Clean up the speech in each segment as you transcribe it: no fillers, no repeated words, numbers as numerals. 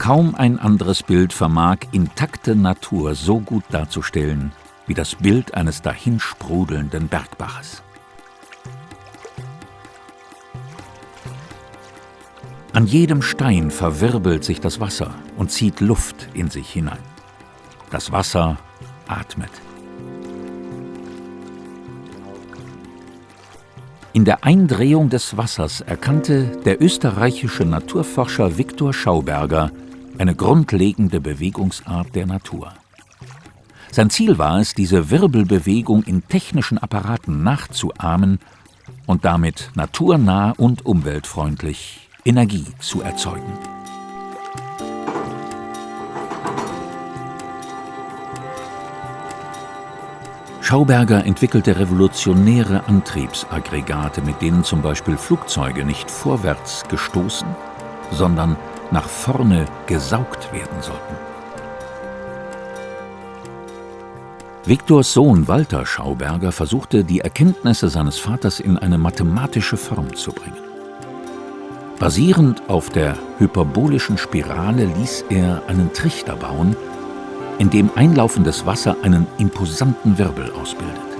Kaum ein anderes Bild vermag intakte Natur so gut darzustellen wie das Bild eines dahinsprudelnden Bergbaches. An jedem Stein verwirbelt sich das Wasser und zieht Luft in sich hinein. Das Wasser atmet. In der Eindrehung des Wassers erkannte der österreichische Naturforscher Viktor Schauberger eine grundlegende Bewegungsart der Natur. Sein Ziel war es, diese Wirbelbewegung in technischen Apparaten nachzuahmen und damit naturnah und umweltfreundlich Energie zu erzeugen. Schauberger entwickelte revolutionäre Antriebsaggregate, mit denen zum Beispiel Flugzeuge nicht vorwärts gestoßen, sondern nach vorne gesaugt werden sollten. Viktors Sohn Walter Schauberger versuchte, die Erkenntnisse seines Vaters in eine mathematische Form zu bringen. Basierend auf der hyperbolischen Spirale ließ er einen Trichter bauen, in dem einlaufendes Wasser einen imposanten Wirbel ausbildet.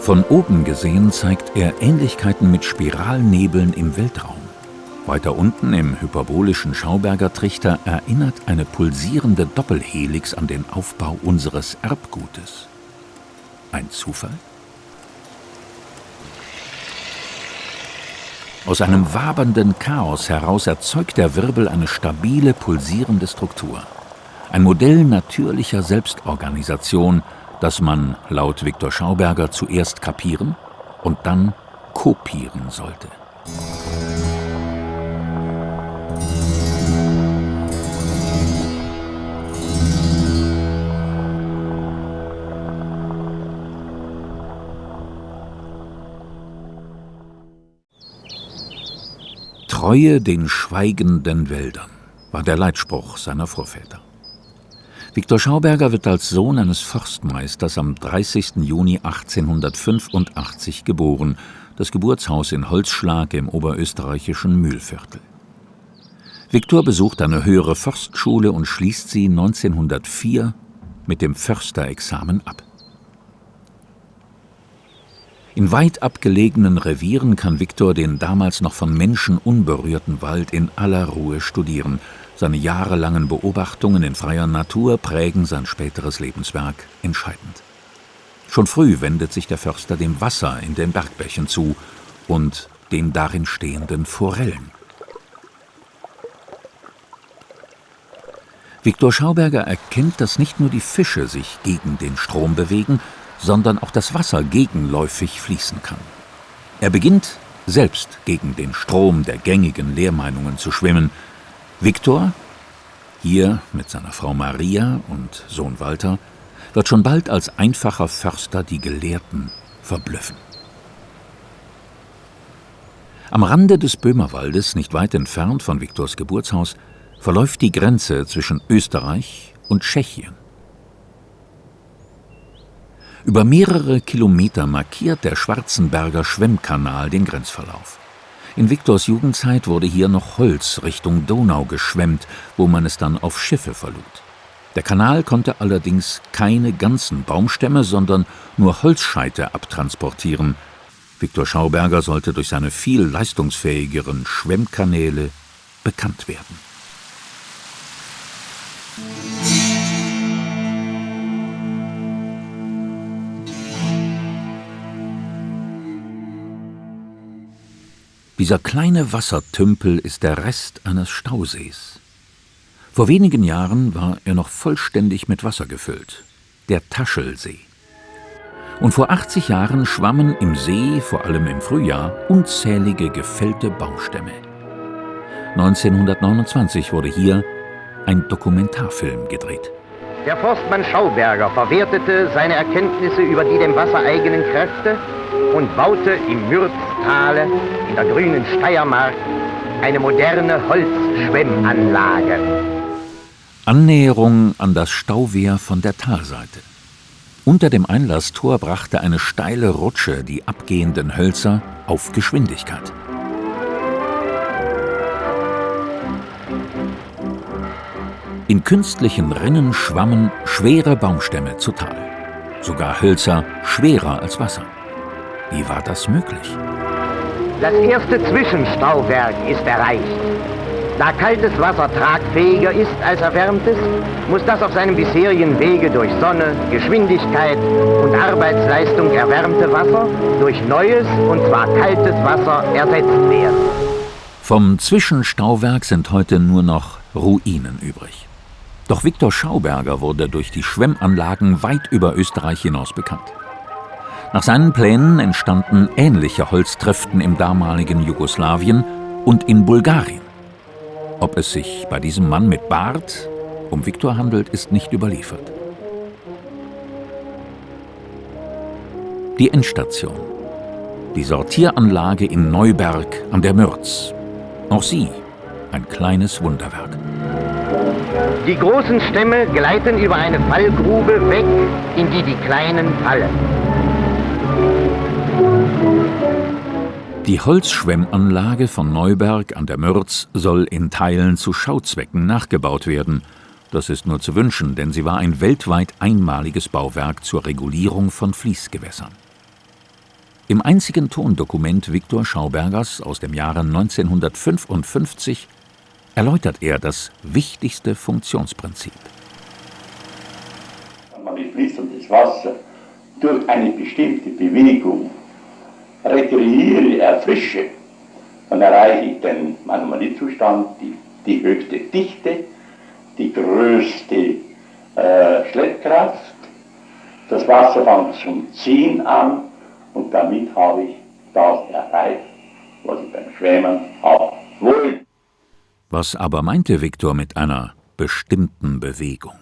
Von oben gesehen zeigt er Ähnlichkeiten mit Spiralnebeln im Weltraum. Weiter unten im hyperbolischen Schauberger Trichter erinnert eine pulsierende Doppelhelix an den Aufbau unseres Erbgutes. Ein Zufall? Aus einem wabernden Chaos heraus erzeugt der Wirbel eine stabile, pulsierende Struktur. Ein Modell natürlicher Selbstorganisation, das man, laut Viktor Schauberger, zuerst kapieren und dann kopieren sollte. Treue den schweigenden Wäldern war der Leitspruch seiner Vorväter. Viktor Schauberger wird als Sohn eines Forstmeisters am 30. Juni 1885 geboren, das Geburtshaus in Holzschlag im oberösterreichischen Mühlviertel. Viktor besucht eine höhere Forstschule und schließt sie 1904 mit dem Försterexamen ab. In weit abgelegenen Revieren kann Viktor den damals noch von Menschen unberührten Wald in aller Ruhe studieren. Seine jahrelangen Beobachtungen in freier Natur prägen sein späteres Lebenswerk entscheidend. Schon früh wendet sich der Förster dem Wasser in den Bergbächen zu und den darin stehenden Forellen. Viktor Schauberger erkennt, dass nicht nur die Fische sich gegen den Strom bewegen, sondern auch das Wasser gegenläufig fließen kann. Er beginnt, selbst gegen den Strom der gängigen Lehrmeinungen zu schwimmen. Viktor, hier mit seiner Frau Maria und Sohn Walter, wird schon bald als einfacher Förster die Gelehrten verblüffen. Am Rande des Böhmerwaldes, nicht weit entfernt von Viktors Geburtshaus, verläuft die Grenze zwischen Österreich und Tschechien. Über mehrere Kilometer markiert der Schwarzenberger Schwemmkanal den Grenzverlauf. In Viktors Jugendzeit wurde hier noch Holz Richtung Donau geschwemmt, wo man es dann auf Schiffe verlud. Der Kanal konnte allerdings keine ganzen Baumstämme, sondern nur Holzscheite abtransportieren. Viktor Schauberger sollte durch seine viel leistungsfähigeren Schwemmkanäle bekannt werden. Dieser kleine Wassertümpel ist der Rest eines Stausees. Vor wenigen Jahren war er noch vollständig mit Wasser gefüllt, der Taschelsee. Und vor 80 Jahren schwammen im See, vor allem im Frühjahr, unzählige gefällte Baumstämme. 1929 wurde hier ein Dokumentarfilm gedreht. Der Forstmann Schauberger verwertete seine Erkenntnisse über die dem Wasser eigenen Kräfte und baute im Mürztale in der grünen Steiermark eine moderne Holzschwemmanlage. Annäherung an das Stauwehr von der Talseite. Unter dem Einlasstor brachte eine steile Rutsche die abgehenden Hölzer auf Geschwindigkeit. In künstlichen Rinnen schwammen schwere Baumstämme zu Tal. Sogar Hölzer schwerer als Wasser. Wie war das möglich? Das erste Zwischenstauwerk ist erreicht. Da kaltes Wasser tragfähiger ist als erwärmtes, muss das auf seinem bisherigen Wege durch Sonne, Geschwindigkeit und Arbeitsleistung erwärmte Wasser durch neues, und zwar kaltes Wasser, ersetzt werden. Vom Zwischenstauwerk sind heute nur noch Ruinen übrig. Doch Viktor Schauberger wurde durch die Schwemmanlagen weit über Österreich hinaus bekannt. Nach seinen Plänen entstanden ähnliche Holztriften im damaligen Jugoslawien und in Bulgarien. Ob es sich bei diesem Mann mit Bart um Viktor handelt, ist nicht überliefert. Die Endstation. Die Sortieranlage in Neuberg an der Mürz. Auch sie ein kleines Wunderwerk. Die großen Stämme gleiten über eine Fallgrube weg, in die die kleinen fallen. Die Holzschwemmanlage von Neuberg an der Mürz soll in Teilen zu Schauzwecken nachgebaut werden. Das ist nur zu wünschen, denn sie war ein weltweit einmaliges Bauwerk zur Regulierung von Fließgewässern. Im einzigen Tondokument Viktor Schaubergers aus dem Jahre 1955 erläutert er das wichtigste Funktionsprinzip. Wenn man mit fließendes Wasser durch eine bestimmte Bewegung rekreiere, erfrische, dann erreiche ich den Anomaliezustand, die höchste Dichte, die größte Schleppkraft. Das Wasser fängt zum Ziehen an und damit habe ich das erreicht, was ich beim Schwimmen haben wollte. Was aber meinte Viktor mit einer bestimmten Bewegung?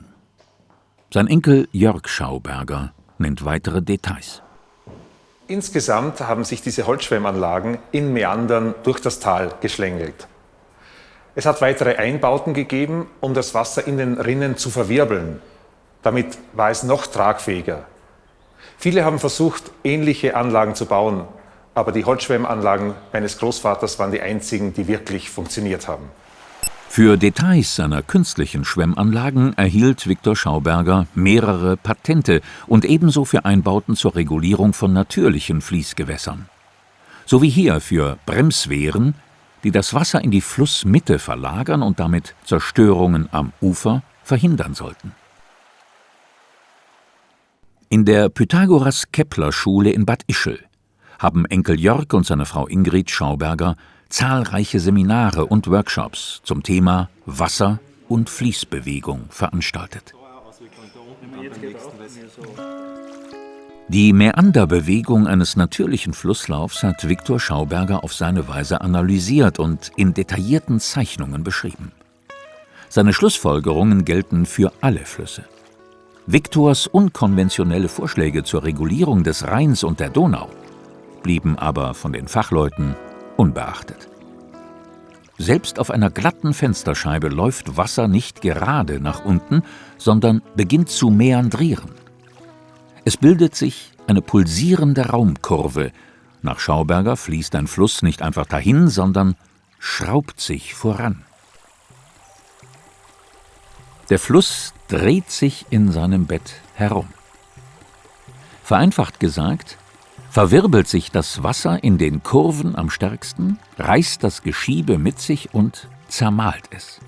Sein Enkel Jörg Schauberger nennt weitere Details. Insgesamt haben sich diese Holzschwemmanlagen in Mäandern durch das Tal geschlängelt. Es hat weitere Einbauten gegeben, um das Wasser in den Rinnen zu verwirbeln. Damit war es noch tragfähiger. Viele haben versucht, ähnliche Anlagen zu bauen, aber die Holzschwemmanlagen meines Großvaters waren die einzigen, die wirklich funktioniert haben. Für Details seiner künstlichen Schwemmanlagen erhielt Viktor Schauberger mehrere Patente und ebenso für Einbauten zur Regulierung von natürlichen Fließgewässern. So wie hier für Bremswehren, die das Wasser in die Flussmitte verlagern und damit Zerstörungen am Ufer verhindern sollten. In der Pythagoras-Kepler-Schule in Bad Ischl haben Enkel Jörg und seine Frau Ingrid Schauberger zahlreiche Seminare und Workshops zum Thema Wasser und Fließbewegung veranstaltet. Die Mäanderbewegung eines natürlichen Flusslaufs hat Viktor Schauberger auf seine Weise analysiert und in detaillierten Zeichnungen beschrieben. Seine Schlussfolgerungen gelten für alle Flüsse. Viktors unkonventionelle Vorschläge zur Regulierung des Rheins und der Donau blieben aber von den Fachleuten unbeachtet. Selbst auf einer glatten Fensterscheibe läuft Wasser nicht gerade nach unten, sondern beginnt zu mäandrieren. Es bildet sich eine pulsierende Raumkurve. Nach Schauberger fließt ein Fluss nicht einfach dahin, sondern schraubt sich voran. Der Fluss dreht sich in seinem Bett herum. Vereinfacht gesagt, verwirbelt sich das Wasser in den Kurven am stärksten, reißt das Geschiebe mit sich und zermahlt es.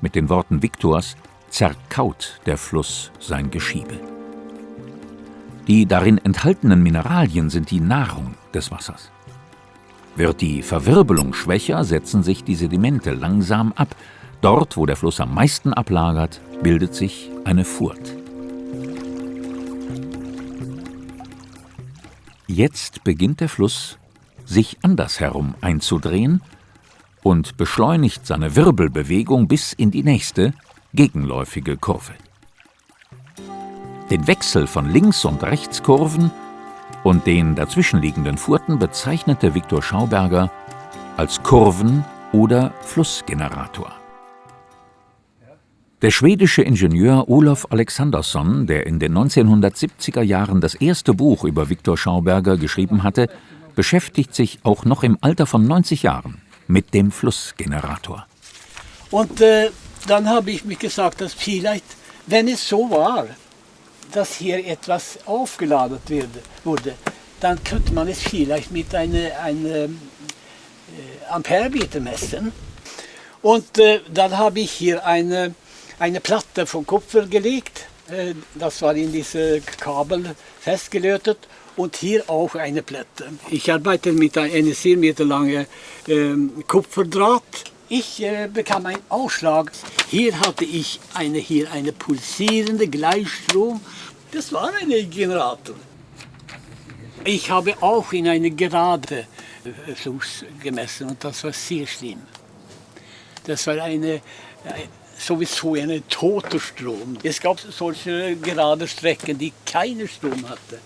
Mit den Worten Viktors zerkaut der Fluss sein Geschiebe. Die darin enthaltenen Mineralien sind die Nahrung des Wassers. Wird die Verwirbelung schwächer, setzen sich die Sedimente langsam ab. Dort, wo der Fluss am meisten ablagert, bildet sich eine Furt. Jetzt beginnt der Fluss, sich andersherum einzudrehen und beschleunigt seine Wirbelbewegung bis in die nächste, gegenläufige Kurve. Den Wechsel von Links- und Rechtskurven und den dazwischenliegenden Furten bezeichnete Viktor Schauberger als Kurven- oder Flussgenerator. Der schwedische Ingenieur Olof Alexandersson, der in den 1970er Jahren das erste Buch über Viktor Schauberger geschrieben hatte, beschäftigt sich auch noch im Alter von 90 Jahren mit dem Flussgenerator. Und dann habe ich mir gesagt, dass vielleicht, wenn es so war, dass hier etwas aufgeladen wurde, dann könnte man es vielleicht mit einer Amperemeter messen. Und dann habe ich hier eine Platte von Kupfer gelegt. Das war in diese Kabel festgelötet. Und hier auch eine Platte. Ich arbeite mit einer 7 Meter langen Kupferdraht. Ich bekam einen Ausschlag. Hier hatte ich eine pulsierende Gleichstrom. Das war ein Generator. Ich habe auch in eine gerade Fluss gemessen und das war sehr schlimm. Das war sowieso ein toter Strom. Es gab solche gerade Strecken, die keinen Strom hatten.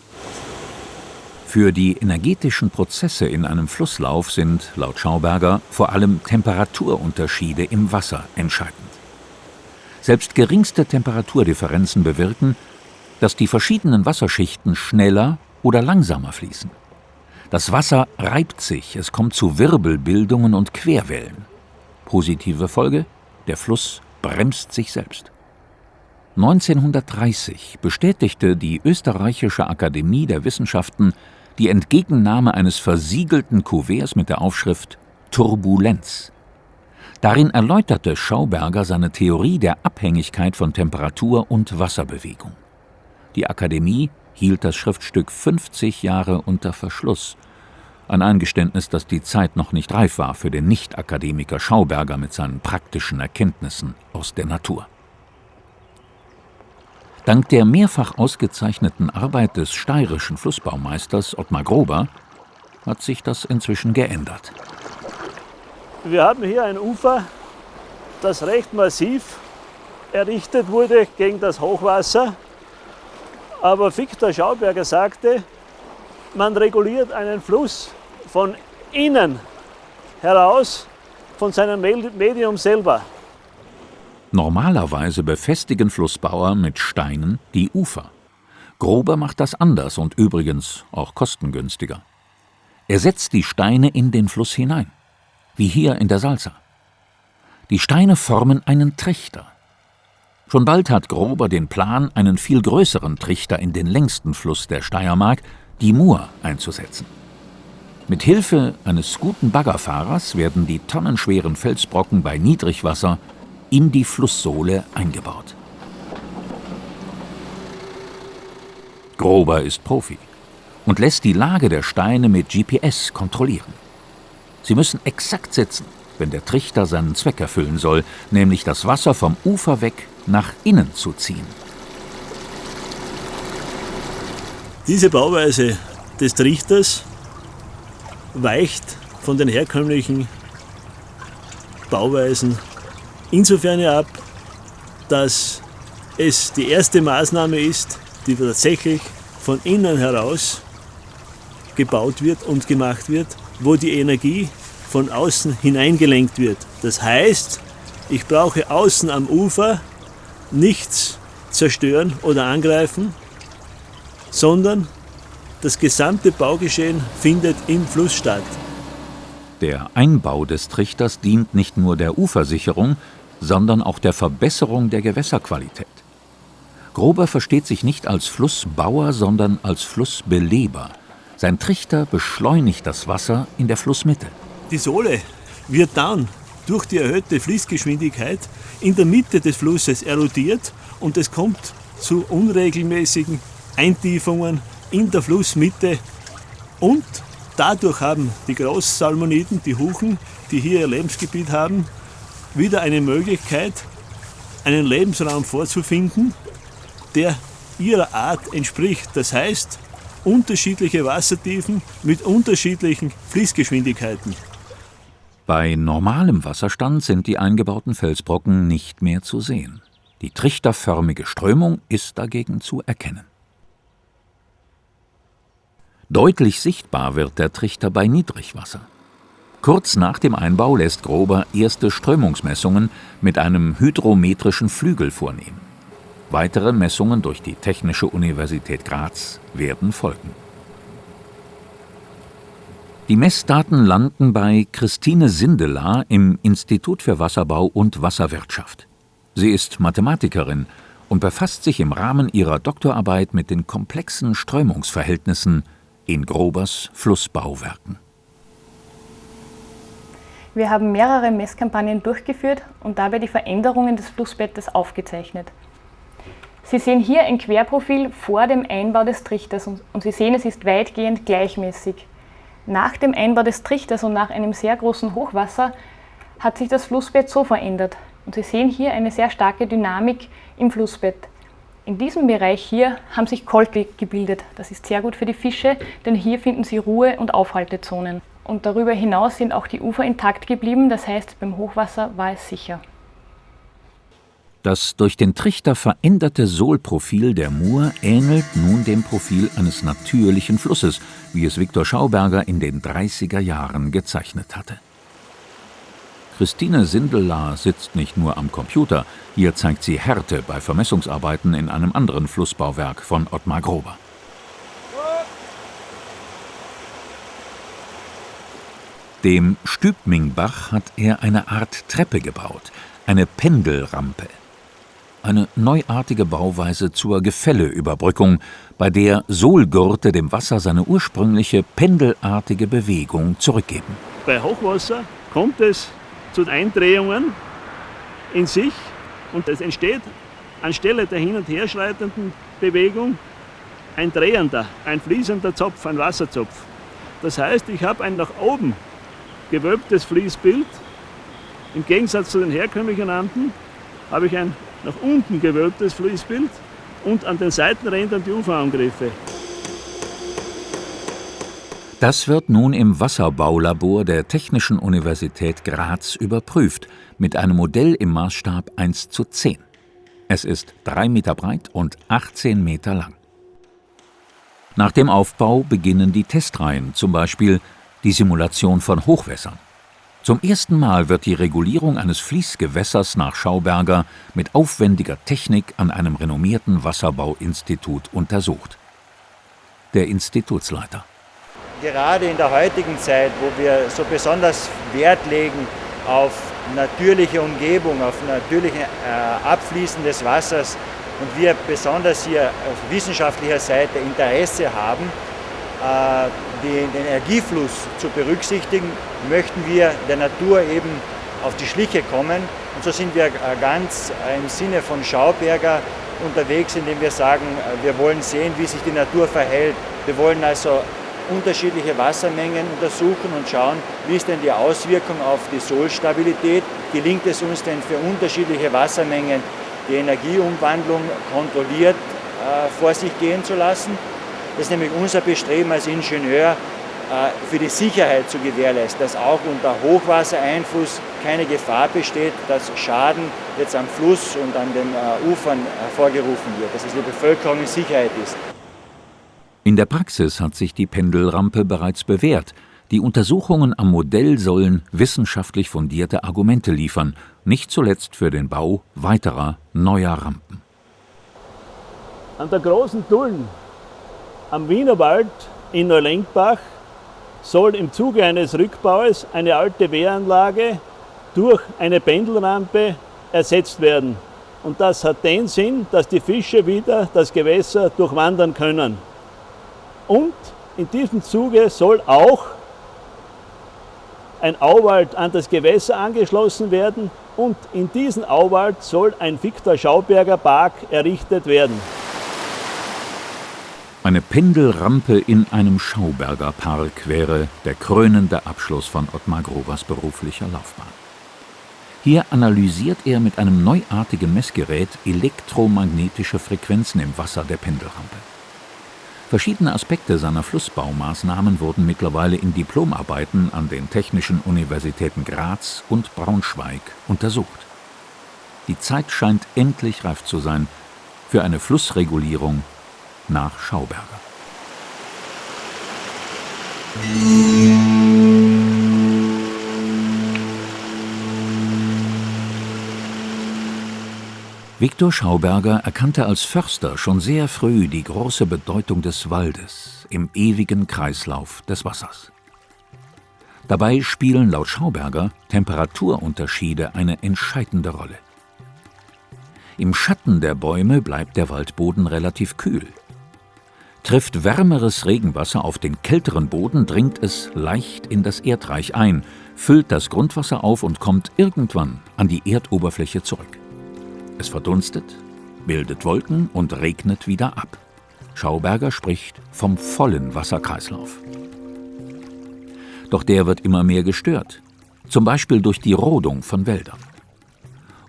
Für die energetischen Prozesse in einem Flusslauf sind, laut Schauberger, vor allem Temperaturunterschiede im Wasser entscheidend. Selbst geringste Temperaturdifferenzen bewirken, dass die verschiedenen Wasserschichten schneller oder langsamer fließen. Das Wasser reibt sich, es kommt zu Wirbelbildungen und Querwellen. Positive Folge: der Fluss bremst sich selbst. 1930 bestätigte die Österreichische Akademie der Wissenschaften die Entgegennahme eines versiegelten Kuverts mit der Aufschrift Turbulenz. Darin erläuterte Schauberger seine Theorie der Abhängigkeit von Temperatur und Wasserbewegung. Die Akademie hielt das Schriftstück 50 Jahre unter Verschluss. Ein Eingeständnis, dass die Zeit noch nicht reif war für den Nicht-Akademiker Schauberger mit seinen praktischen Erkenntnissen aus der Natur. Dank der mehrfach ausgezeichneten Arbeit des steirischen Flussbaumeisters Ottmar Grober hat sich das inzwischen geändert. Wir haben hier ein Ufer, das recht massiv errichtet wurde gegen das Hochwasser. Aber Viktor Schauberger sagte, man reguliert einen Fluss von innen heraus, von seinem Medium selber. Normalerweise befestigen Flussbauer mit Steinen die Ufer. Grober macht das anders und übrigens auch kostengünstiger. Er setzt die Steine in den Fluss hinein, wie hier in der Salza. Die Steine formen einen Trichter. Schon bald hat Grober den Plan, einen viel größeren Trichter in den längsten Fluss der Steiermark, die Mur, einzusetzen. Mit Hilfe eines guten Baggerfahrers werden die tonnenschweren Felsbrocken bei Niedrigwasser in die Flusssohle eingebaut. Grober ist Profi und lässt die Lage der Steine mit GPS kontrollieren. Sie müssen exakt sitzen, wenn der Trichter seinen Zweck erfüllen soll, nämlich das Wasser vom Ufer weg nach innen zu ziehen. Diese Bauweise des Trichters weicht von den herkömmlichen Bauweisen insofern ab, dass es die erste Maßnahme ist, die tatsächlich von innen heraus gebaut wird und gemacht wird, wo die Energie von außen hineingelenkt wird. Das heißt, ich brauche außen am Ufer nichts zerstören oder angreifen, sondern das gesamte Baugeschehen findet im Fluss statt. Der Einbau des Trichters dient nicht nur der Ufersicherung, sondern auch der Verbesserung der Gewässerqualität. Grober versteht sich nicht als Flussbauer, sondern als Flussbeleber. Sein Trichter beschleunigt das Wasser in der Flussmitte. Die Sohle wird dann durch die erhöhte Fließgeschwindigkeit in der Mitte des Flusses erodiert und es kommt zu unregelmäßigen Eintiefungen in der Flussmitte. Und dadurch haben die Großsalmoniden, die Huchen, die hier ihr Lebensgebiet haben, wieder eine Möglichkeit, einen Lebensraum vorzufinden, der ihrer Art entspricht. Das heißt, unterschiedliche Wassertiefen mit unterschiedlichen Fließgeschwindigkeiten. Bei normalem Wasserstand sind die eingebauten Felsbrocken nicht mehr zu sehen. Die trichterförmige Strömung ist dagegen zu erkennen. Deutlich sichtbar wird der Trichter bei Niedrigwasser. Kurz nach dem Einbau lässt Grober erste Strömungsmessungen mit einem hydrometrischen Flügel vornehmen. Weitere Messungen durch die Technische Universität Graz werden folgen. Die Messdaten landen bei Christine Sindelar im Institut für Wasserbau und Wasserwirtschaft. Sie ist Mathematikerin und befasst sich im Rahmen ihrer Doktorarbeit mit den komplexen Strömungsverhältnissen in Grobers Flussbauwerken. Wir haben mehrere Messkampagnen durchgeführt und dabei die Veränderungen des Flussbettes aufgezeichnet. Sie sehen hier ein Querprofil vor dem Einbau des Trichters und Sie sehen, es ist weitgehend gleichmäßig. Nach dem Einbau des Trichters und nach einem sehr großen Hochwasser hat sich das Flussbett so verändert. Und Sie sehen hier eine sehr starke Dynamik im Flussbett. In diesem Bereich hier haben sich Kolke gebildet. Das ist sehr gut für die Fische, denn hier finden Sie Ruhe- und Aufhaltezonen. Und darüber hinaus sind auch die Ufer intakt geblieben, das heißt, beim Hochwasser war es sicher. Das durch den Trichter veränderte Sohlprofil der Mur ähnelt nun dem Profil eines natürlichen Flusses, wie es Viktor Schauberger in den 30er Jahren gezeichnet hatte. Christine Sindelar sitzt nicht nur am Computer, hier zeigt sie Härte bei Vermessungsarbeiten in einem anderen Flussbauwerk von Ottmar Grober. Dem Stübmingbach hat er eine Art Treppe gebaut, eine Pendelrampe. Eine neuartige Bauweise zur Gefälleüberbrückung, bei der Sohlgurte dem Wasser seine ursprüngliche pendelartige Bewegung zurückgeben. Bei Hochwasser kommt es zu Eindrehungen in sich und es entsteht anstelle der hin- und herschreitenden Bewegung ein drehender, ein fließender Zopf, ein Wasserzopf. Das heißt, ich habe ein nach oben gewölbtes Fließbild. Im Gegensatz zu den herkömmlichen Rampen habe ich ein nach unten gewölbtes Fließbild und an den Seitenrändern die Uferangriffe. Das wird nun im Wasserbaulabor der Technischen Universität Graz überprüft, mit einem Modell im Maßstab 1:10. Es ist 3 Meter breit und 18 Meter lang. Nach dem Aufbau beginnen die Testreihen, zum Beispiel die Simulation von Hochwässern. Zum ersten Mal wird die Regulierung eines Fließgewässers nach Schauberger mit aufwendiger Technik an einem renommierten Wasserbauinstitut untersucht. Der Institutsleiter: Gerade in der heutigen Zeit, wo wir so besonders Wert legen auf natürliche Umgebung, auf natürliche Abfließen des Wassers und wir besonders hier auf wissenschaftlicher Seite Interesse haben, den Energiefluss zu berücksichtigen, möchten wir der Natur eben auf die Schliche kommen. Und so sind wir ganz im Sinne von Schauberger unterwegs, indem wir sagen, wir wollen sehen, wie sich die Natur verhält. Wir wollen also unterschiedliche Wassermengen untersuchen und schauen, wie ist denn die Auswirkung auf die Sohlstabilität. Gelingt es uns denn für unterschiedliche Wassermengen die Energieumwandlung kontrolliert vor sich gehen zu lassen? Das ist nämlich unser Bestreben als Ingenieur, für die Sicherheit zu gewährleisten, dass auch unter Hochwassereinfluss keine Gefahr besteht, dass Schaden jetzt am Fluss und an den Ufern hervorgerufen wird, dass es die Bevölkerung in Sicherheit ist. In der Praxis hat sich die Pendelrampe bereits bewährt. Die Untersuchungen am Modell sollen wissenschaftlich fundierte Argumente liefern, nicht zuletzt für den Bau weiterer neuer Rampen. An der großen Dullen am Wienerwald in Neulenkbach soll im Zuge eines Rückbaues eine alte Wehranlage durch eine Pendelrampe ersetzt werden. Und das hat den Sinn, dass die Fische wieder das Gewässer durchwandern können. Und in diesem Zuge soll auch ein Auwald an das Gewässer angeschlossen werden und in diesen Auwald soll ein Viktor Schauberger Park errichtet werden. Eine Pendelrampe in einem Schauberger Park wäre der krönende Abschluss von Ottmar Grobers beruflicher Laufbahn. Hier analysiert er mit einem neuartigen Messgerät elektromagnetische Frequenzen im Wasser der Pendelrampe. Verschiedene Aspekte seiner Flussbaumaßnahmen wurden mittlerweile in Diplomarbeiten an den Technischen Universitäten Graz und Braunschweig untersucht. Die Zeit scheint endlich reif zu sein für eine Flussregulierung nach Schauberger. Viktor Schauberger erkannte als Förster schon sehr früh die große Bedeutung des Waldes im ewigen Kreislauf des Wassers. Dabei spielen laut Schauberger Temperaturunterschiede eine entscheidende Rolle. Im Schatten der Bäume bleibt der Waldboden relativ kühl. Trifft wärmeres Regenwasser auf den kälteren Boden, dringt es leicht in das Erdreich ein, füllt das Grundwasser auf und kommt irgendwann an die Erdoberfläche zurück. Es verdunstet, bildet Wolken und regnet wieder ab. Schauberger spricht vom vollen Wasserkreislauf. Doch der wird immer mehr gestört, zum Beispiel durch die Rodung von Wäldern.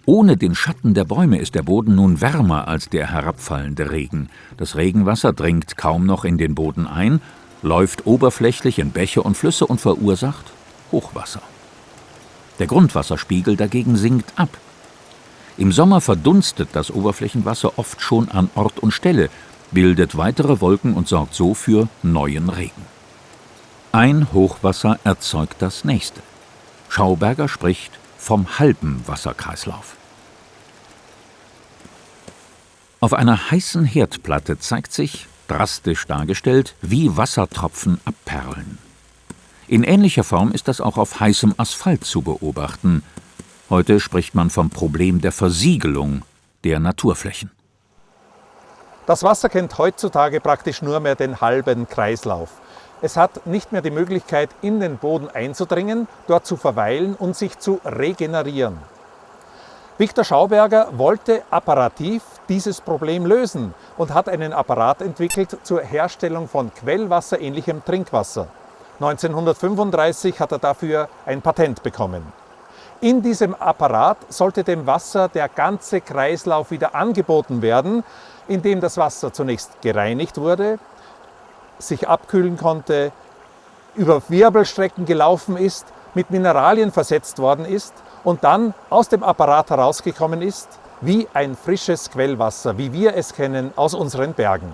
Ohne den Schatten der Bäume ist der Boden nun wärmer als der herabfallende Regen. Das Regenwasser dringt kaum noch in den Boden ein, läuft oberflächlich in Bäche und Flüsse und verursacht Hochwasser. Der Grundwasserspiegel dagegen sinkt ab. Im Sommer verdunstet das Oberflächenwasser oft schon an Ort und Stelle, bildet weitere Wolken und sorgt so für neuen Regen. Ein Hochwasser erzeugt das nächste. Schauberger spricht vom halben Wasserkreislauf. Auf einer heißen Herdplatte zeigt sich, drastisch dargestellt, wie Wassertropfen abperlen. In ähnlicher Form ist das auch auf heißem Asphalt zu beobachten. Heute spricht man vom Problem der Versiegelung der Naturflächen. Das Wasser kennt heutzutage praktisch nur mehr den halben Kreislauf. Es hat nicht mehr die Möglichkeit, in den Boden einzudringen, dort zu verweilen und sich zu regenerieren. Viktor Schauberger wollte apparativ dieses Problem lösen und hat einen Apparat entwickelt zur Herstellung von quellwasserähnlichem Trinkwasser. 1935 hat er dafür ein Patent bekommen. In diesem Apparat sollte dem Wasser der ganze Kreislauf wieder angeboten werden, indem das Wasser zunächst gereinigt wurde, sich abkühlen konnte, über Wirbelstrecken gelaufen ist, mit Mineralien versetzt worden ist und dann aus dem Apparat herausgekommen ist, wie ein frisches Quellwasser, wie wir es kennen aus unseren Bergen.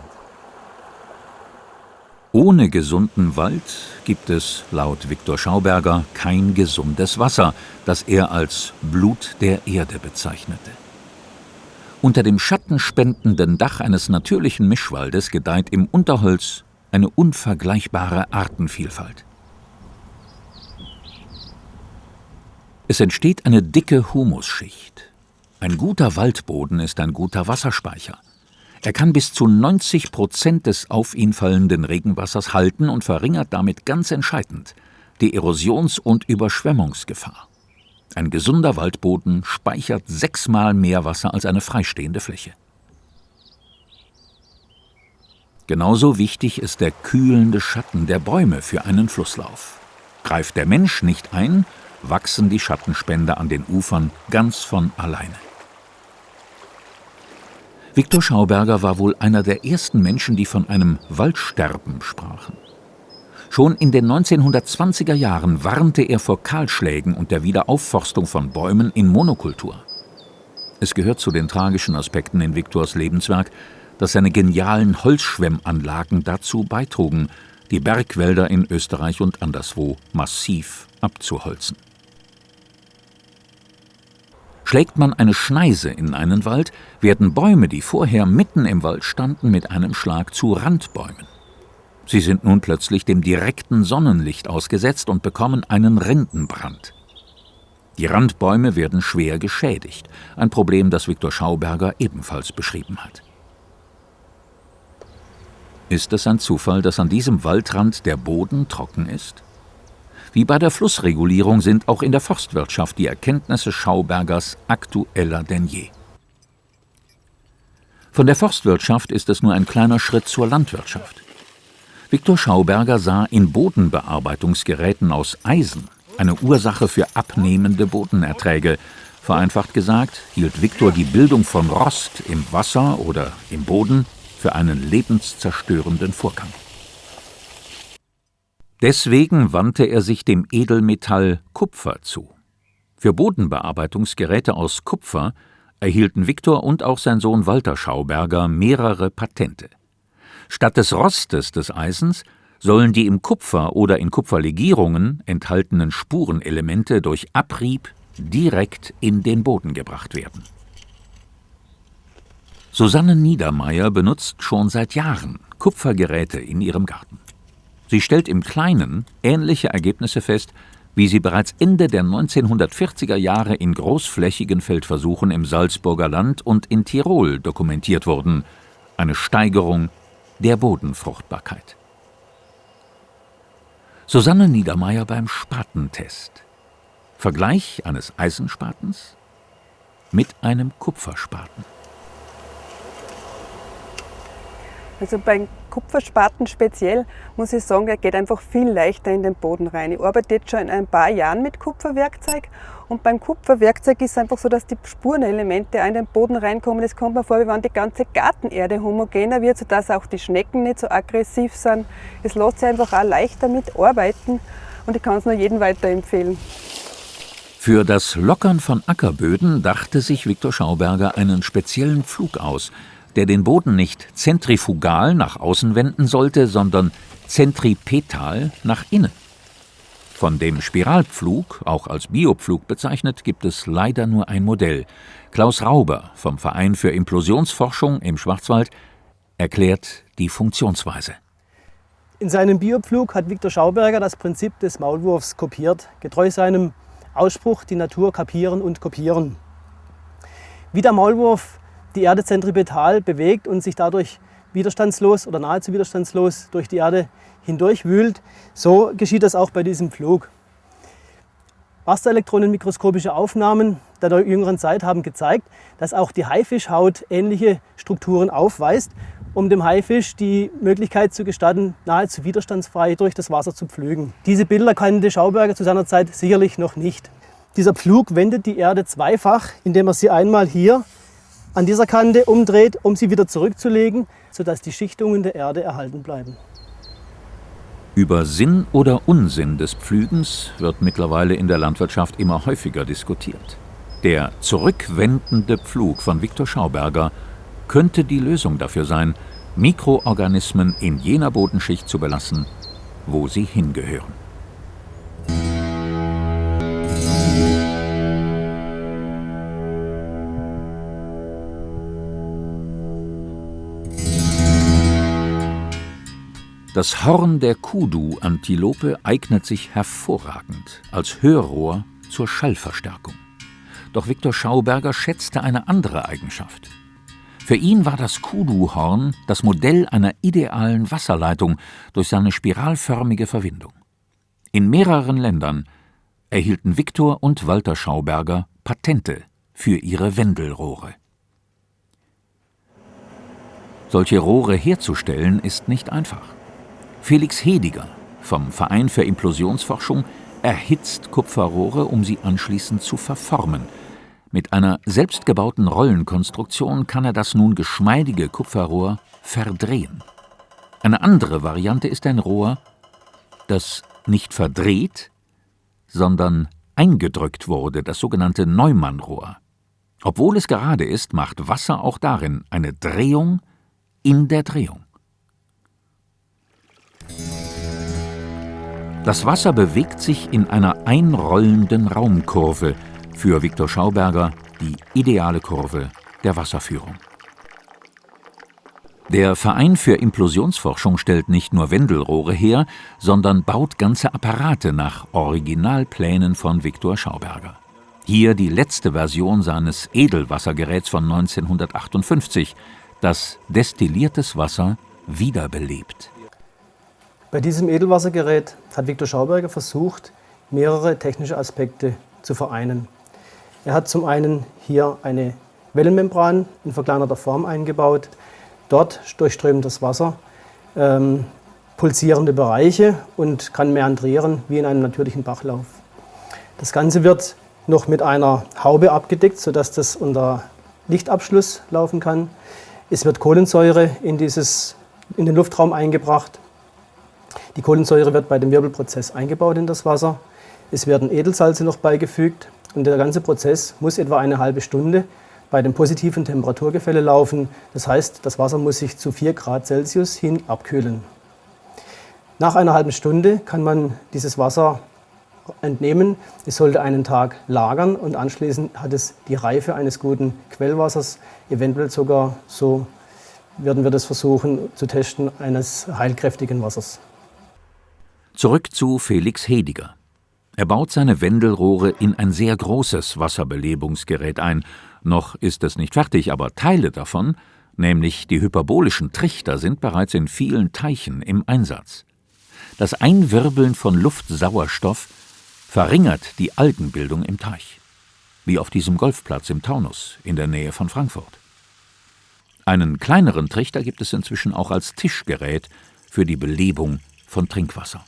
Ohne gesunden Wald gibt es laut Viktor Schauberger kein gesundes Wasser, das er als Blut der Erde bezeichnete. Unter dem schattenspendenden Dach eines natürlichen Mischwaldes gedeiht im Unterholz eine unvergleichbare Artenvielfalt. Es entsteht eine dicke Humusschicht. Ein guter Waldboden ist ein guter Wasserspeicher. Er kann bis zu 90% des auf ihn fallenden Regenwassers halten und verringert damit ganz entscheidend die Erosions- und Überschwemmungsgefahr. Ein gesunder Waldboden speichert 6-mal mehr Wasser als eine freistehende Fläche. Genauso wichtig ist der kühlende Schatten der Bäume für einen Flusslauf. Greift der Mensch nicht ein, wachsen die Schattenspender an den Ufern ganz von alleine. Viktor Schauberger war wohl einer der ersten Menschen, die von einem Waldsterben sprachen. Schon in den 1920er Jahren warnte er vor Kahlschlägen und der Wiederaufforstung von Bäumen in Monokultur. Es gehört zu den tragischen Aspekten in Viktors Lebenswerk, dass seine genialen Holzschwemmanlagen dazu beitrugen, die Bergwälder in Österreich und anderswo massiv abzuholzen. Schlägt man eine Schneise in einen Wald, werden Bäume, die vorher mitten im Wald standen, mit einem Schlag zu Randbäumen. Sie sind nun plötzlich dem direkten Sonnenlicht ausgesetzt und bekommen einen Rindenbrand. Die Randbäume werden schwer geschädigt, ein Problem, das Viktor Schauberger ebenfalls beschrieben hat. Ist es ein Zufall, dass an diesem Waldrand der Boden trocken ist? Wie bei der Flussregulierung sind auch in der Forstwirtschaft die Erkenntnisse Schaubergers aktueller denn je. Von der Forstwirtschaft ist es nur ein kleiner Schritt zur Landwirtschaft. Viktor Schauberger sah in Bodenbearbeitungsgeräten aus Eisen eine Ursache für abnehmende Bodenerträge. Vereinfacht gesagt, hielt Viktor die Bildung von Rost im Wasser oder im Boden für einen lebenszerstörenden Vorgang. Deswegen wandte er sich dem Edelmetall Kupfer zu. Für Bodenbearbeitungsgeräte aus Kupfer erhielten Viktor und auch sein Sohn Walter Schauberger mehrere Patente. Statt des Rostes des Eisens sollen die im Kupfer oder in Kupferlegierungen enthaltenen Spurenelemente durch Abrieb direkt in den Boden gebracht werden. Susanne Niedermeyer benutzt schon seit Jahren Kupfergeräte in ihrem Garten. Sie stellt im Kleinen ähnliche Ergebnisse fest, wie sie bereits Ende der 1940er Jahre in großflächigen Feldversuchen im Salzburger Land und in Tirol dokumentiert wurden. Eine Steigerung der Bodenfruchtbarkeit. Susanne Niedermeyer beim Spatentest. Vergleich eines Eisenspatens mit einem Kupferspaten. Also beim Kupferspaten speziell muss ich sagen, er geht einfach viel leichter in den Boden rein. Ich arbeite jetzt schon in ein paar Jahren mit Kupferwerkzeug und beim Kupferwerkzeug ist es einfach so, dass die Spurenelemente in den Boden reinkommen. Es kommt mir vor, wie wenn die ganze Gartenerde homogener wird, sodass auch die Schnecken nicht so aggressiv sind. Es lässt sich einfach auch leichter mit arbeiten und ich kann es nur jedem weiterempfehlen. Für das Lockern von Ackerböden dachte sich Viktor Schauberger einen speziellen Pflug aus, der den Boden nicht zentrifugal nach außen wenden sollte, sondern zentripetal nach innen. Von dem Spiralpflug, auch als Biopflug bezeichnet, gibt es leider nur ein Modell. Klaus Rauber vom Verein für Implosionsforschung im Schwarzwald erklärt die Funktionsweise. In seinem Biopflug hat Viktor Schauberger das Prinzip des Maulwurfs kopiert, getreu seinem Ausspruch, die Natur kapieren und kopieren. Wie der Maulwurf die Erde zentripetal bewegt und sich dadurch widerstandslos oder nahezu widerstandslos durch die Erde hindurch wühlt, so geschieht das auch bei diesem Pflug. Rasterelektronenmikroskopische Aufnahmen der jüngeren Zeit haben gezeigt, dass auch die Haifischhaut ähnliche Strukturen aufweist, um dem Haifisch die Möglichkeit zu gestatten, nahezu widerstandsfrei durch das Wasser zu pflügen. Diese Bilder kannte Schauberger zu seiner Zeit sicherlich noch nicht. Dieser Pflug wendet die Erde zweifach, indem er sie einmal hier an dieser Kante umdreht, um sie wieder zurückzulegen, sodass die Schichtungen der Erde erhalten bleiben. Über Sinn oder Unsinn des Pflügens wird mittlerweile in der Landwirtschaft immer häufiger diskutiert. Der zurückwendende Pflug von Viktor Schauberger könnte die Lösung dafür sein, Mikroorganismen in jener Bodenschicht zu belassen, wo sie hingehören. Das Horn der Kudu-Antilope eignet sich hervorragend als Hörrohr zur Schallverstärkung. Doch Viktor Schauberger schätzte eine andere Eigenschaft. Für ihn war das Kudu-Horn das Modell einer idealen Wasserleitung durch seine spiralförmige Verwindung. In mehreren Ländern erhielten Viktor und Walter Schauberger Patente für ihre Wendelrohre. Solche Rohre herzustellen ist nicht einfach. Felix Hediger vom Verein für Implosionsforschung erhitzt Kupferrohre, um sie anschließend zu verformen. Mit einer selbstgebauten Rollenkonstruktion kann er das nun geschmeidige Kupferrohr verdrehen. Eine andere Variante ist ein Rohr, das nicht verdreht, sondern eingedrückt wurde, das sogenannte Neumann-Rohr. Obwohl es gerade ist, macht Wasser auch darin eine Drehung in der Drehung. Das Wasser bewegt sich in einer einrollenden Raumkurve, für Viktor Schauberger die ideale Kurve der Wasserführung. Der Verein für Implosionsforschung stellt nicht nur Wendelrohre her, sondern baut ganze Apparate nach Originalplänen von Viktor Schauberger. Hier die letzte Version seines Edelwassergeräts von 1958, das destilliertes Wasser wiederbelebt. Bei diesem Edelwassergerät hat Viktor Schauberger versucht, mehrere technische Aspekte zu vereinen. Er hat zum einen hier eine Wellenmembran in verkleinerter Form eingebaut. Dort durchströmt das Wasser pulsierende Bereiche und kann meandrieren wie in einem natürlichen Bachlauf. Das Ganze wird noch mit einer Haube abgedeckt, sodass das unter Lichtabschluss laufen kann. Es wird Kohlensäure in den Luftraum eingebracht. Die Kohlensäure wird bei dem Wirbelprozess eingebaut in das Wasser. Es werden Edelsalze noch beigefügt und der ganze Prozess muss etwa eine halbe Stunde bei dem positiven Temperaturgefälle laufen. Das heißt, das Wasser muss sich zu 4 Grad Celsius hin abkühlen. Nach einer halben Stunde kann man dieses Wasser entnehmen. Es sollte einen Tag lagern und anschließend hat es die Reife eines guten Quellwassers, eventuell sogar, so werden wir das versuchen zu testen, eines heilkräftigen Wassers. Zurück zu Felix Hediger. Er baut seine Wendelrohre in ein sehr großes Wasserbelebungsgerät ein. Noch ist es nicht fertig, aber Teile davon, nämlich die hyperbolischen Trichter, sind bereits in vielen Teichen im Einsatz. Das Einwirbeln von Luftsauerstoff verringert die Algenbildung im Teich, wie auf diesem Golfplatz im Taunus in der Nähe von Frankfurt. Einen kleineren Trichter gibt es inzwischen auch als Tischgerät für die Belebung von Trinkwasser.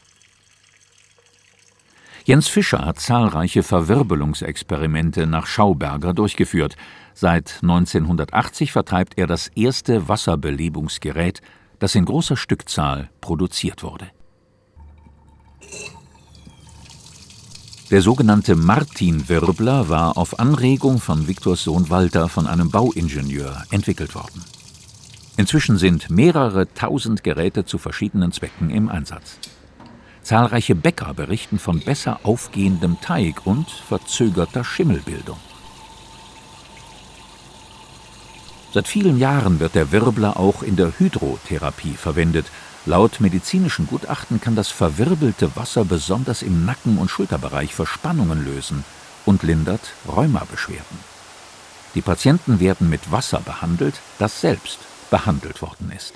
Jens Fischer hat zahlreiche Verwirbelungsexperimente nach Schauberger durchgeführt. Seit 1980 vertreibt er das erste Wasserbelebungsgerät, das in großer Stückzahl produziert wurde. Der sogenannte Martin-Wirbler war auf Anregung von Viktors Sohn Walter von einem Bauingenieur entwickelt worden. Inzwischen sind mehrere tausend Geräte zu verschiedenen Zwecken im Einsatz. Zahlreiche Bäcker berichten von besser aufgehendem Teig und verzögerter Schimmelbildung. Seit vielen Jahren wird der Wirbler auch in der Hydrotherapie verwendet. Laut medizinischen Gutachten kann das verwirbelte Wasser besonders im Nacken- und Schulterbereich Verspannungen lösen und lindert Rheumabeschwerden. Die Patienten werden mit Wasser behandelt, das selbst behandelt worden ist.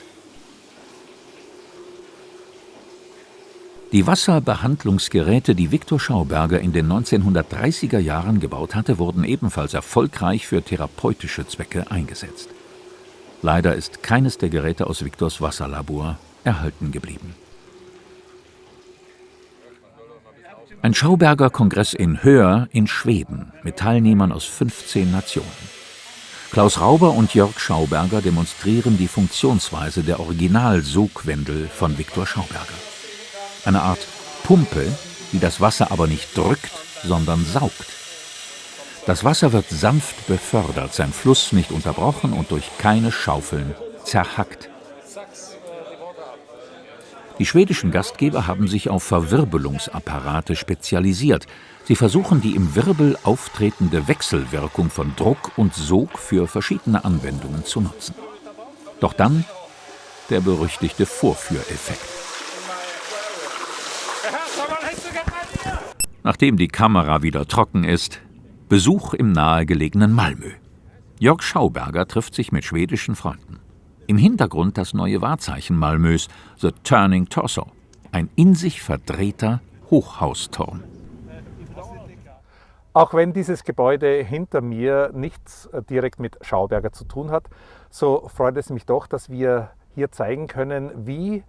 Die Wasserbehandlungsgeräte, die Viktor Schauberger in den 1930er Jahren gebaut hatte, wurden ebenfalls erfolgreich für therapeutische Zwecke eingesetzt. Leider ist keines der Geräte aus Viktors Wasserlabor erhalten geblieben. Ein Schauberger-Kongress in Höör in Schweden mit Teilnehmern aus 15 Nationen. Klaus Rauber und Jörg Schauberger demonstrieren die Funktionsweise der Original-Sogwendel von Viktor Schauberger. Eine Art Pumpe, die das Wasser aber nicht drückt, sondern saugt. Das Wasser wird sanft befördert, sein Fluss nicht unterbrochen und durch keine Schaufeln zerhackt. Die schwedischen Gastgeber haben sich auf Verwirbelungsapparate spezialisiert. Sie versuchen, die im Wirbel auftretende Wechselwirkung von Druck und Sog für verschiedene Anwendungen zu nutzen. Doch dann der berüchtigte Vorführeffekt. Nachdem die Kamera wieder trocken ist, Besuch im nahegelegenen Malmö. Jörg Schauberger trifft sich mit schwedischen Freunden. Im Hintergrund das neue Wahrzeichen Malmös, The Turning Torso, ein in sich verdrehter Hochhausturm. Auch wenn dieses Gebäude hinter mir nichts direkt mit Schauberger zu tun hat, so freut es mich doch, dass wir hier zeigen können, wie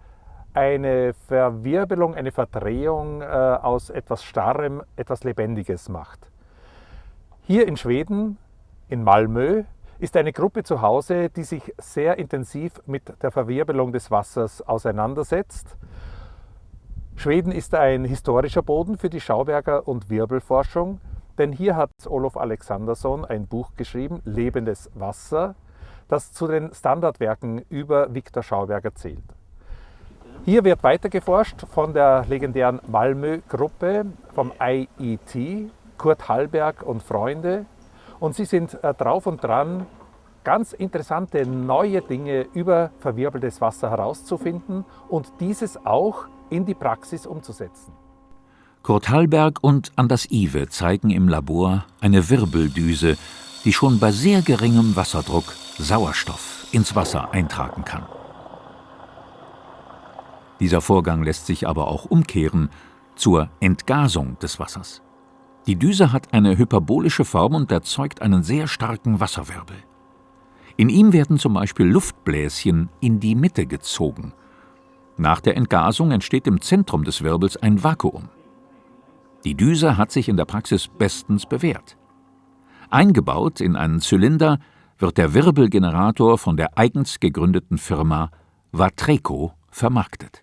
eine Verwirbelung, eine Verdrehung aus etwas Starrem etwas Lebendiges macht. Hier in Schweden, in Malmö, ist eine Gruppe zu Hause, die sich sehr intensiv mit der Verwirbelung des Wassers auseinandersetzt. Schweden ist ein historischer Boden für die Schauberger- und Wirbelforschung, denn hier hat Olof Alexandersson ein Buch geschrieben, Lebendes Wasser, das zu den Standardwerken über Viktor Schauberger zählt. Hier wird weiter geforscht von der legendären Malmö-Gruppe, vom IET, Kurt Hallberg und Freunde. Und sie sind drauf und dran, ganz interessante neue Dinge über verwirbeltes Wasser herauszufinden und dieses auch in die Praxis umzusetzen. Kurt Hallberg und Anders Iwe zeigen im Labor eine Wirbeldüse, die schon bei sehr geringem Wasserdruck Sauerstoff ins Wasser eintragen kann. Dieser Vorgang lässt sich aber auch umkehren zur Entgasung des Wassers. Die Düse hat eine hyperbolische Form und erzeugt einen sehr starken Wasserwirbel. In ihm werden zum Beispiel Luftbläschen in die Mitte gezogen. Nach der Entgasung entsteht im Zentrum des Wirbels ein Vakuum. Die Düse hat sich in der Praxis bestens bewährt. Eingebaut in einen Zylinder wird der Wirbelgenerator von der eigens gegründeten Firma Vatreco vermarktet.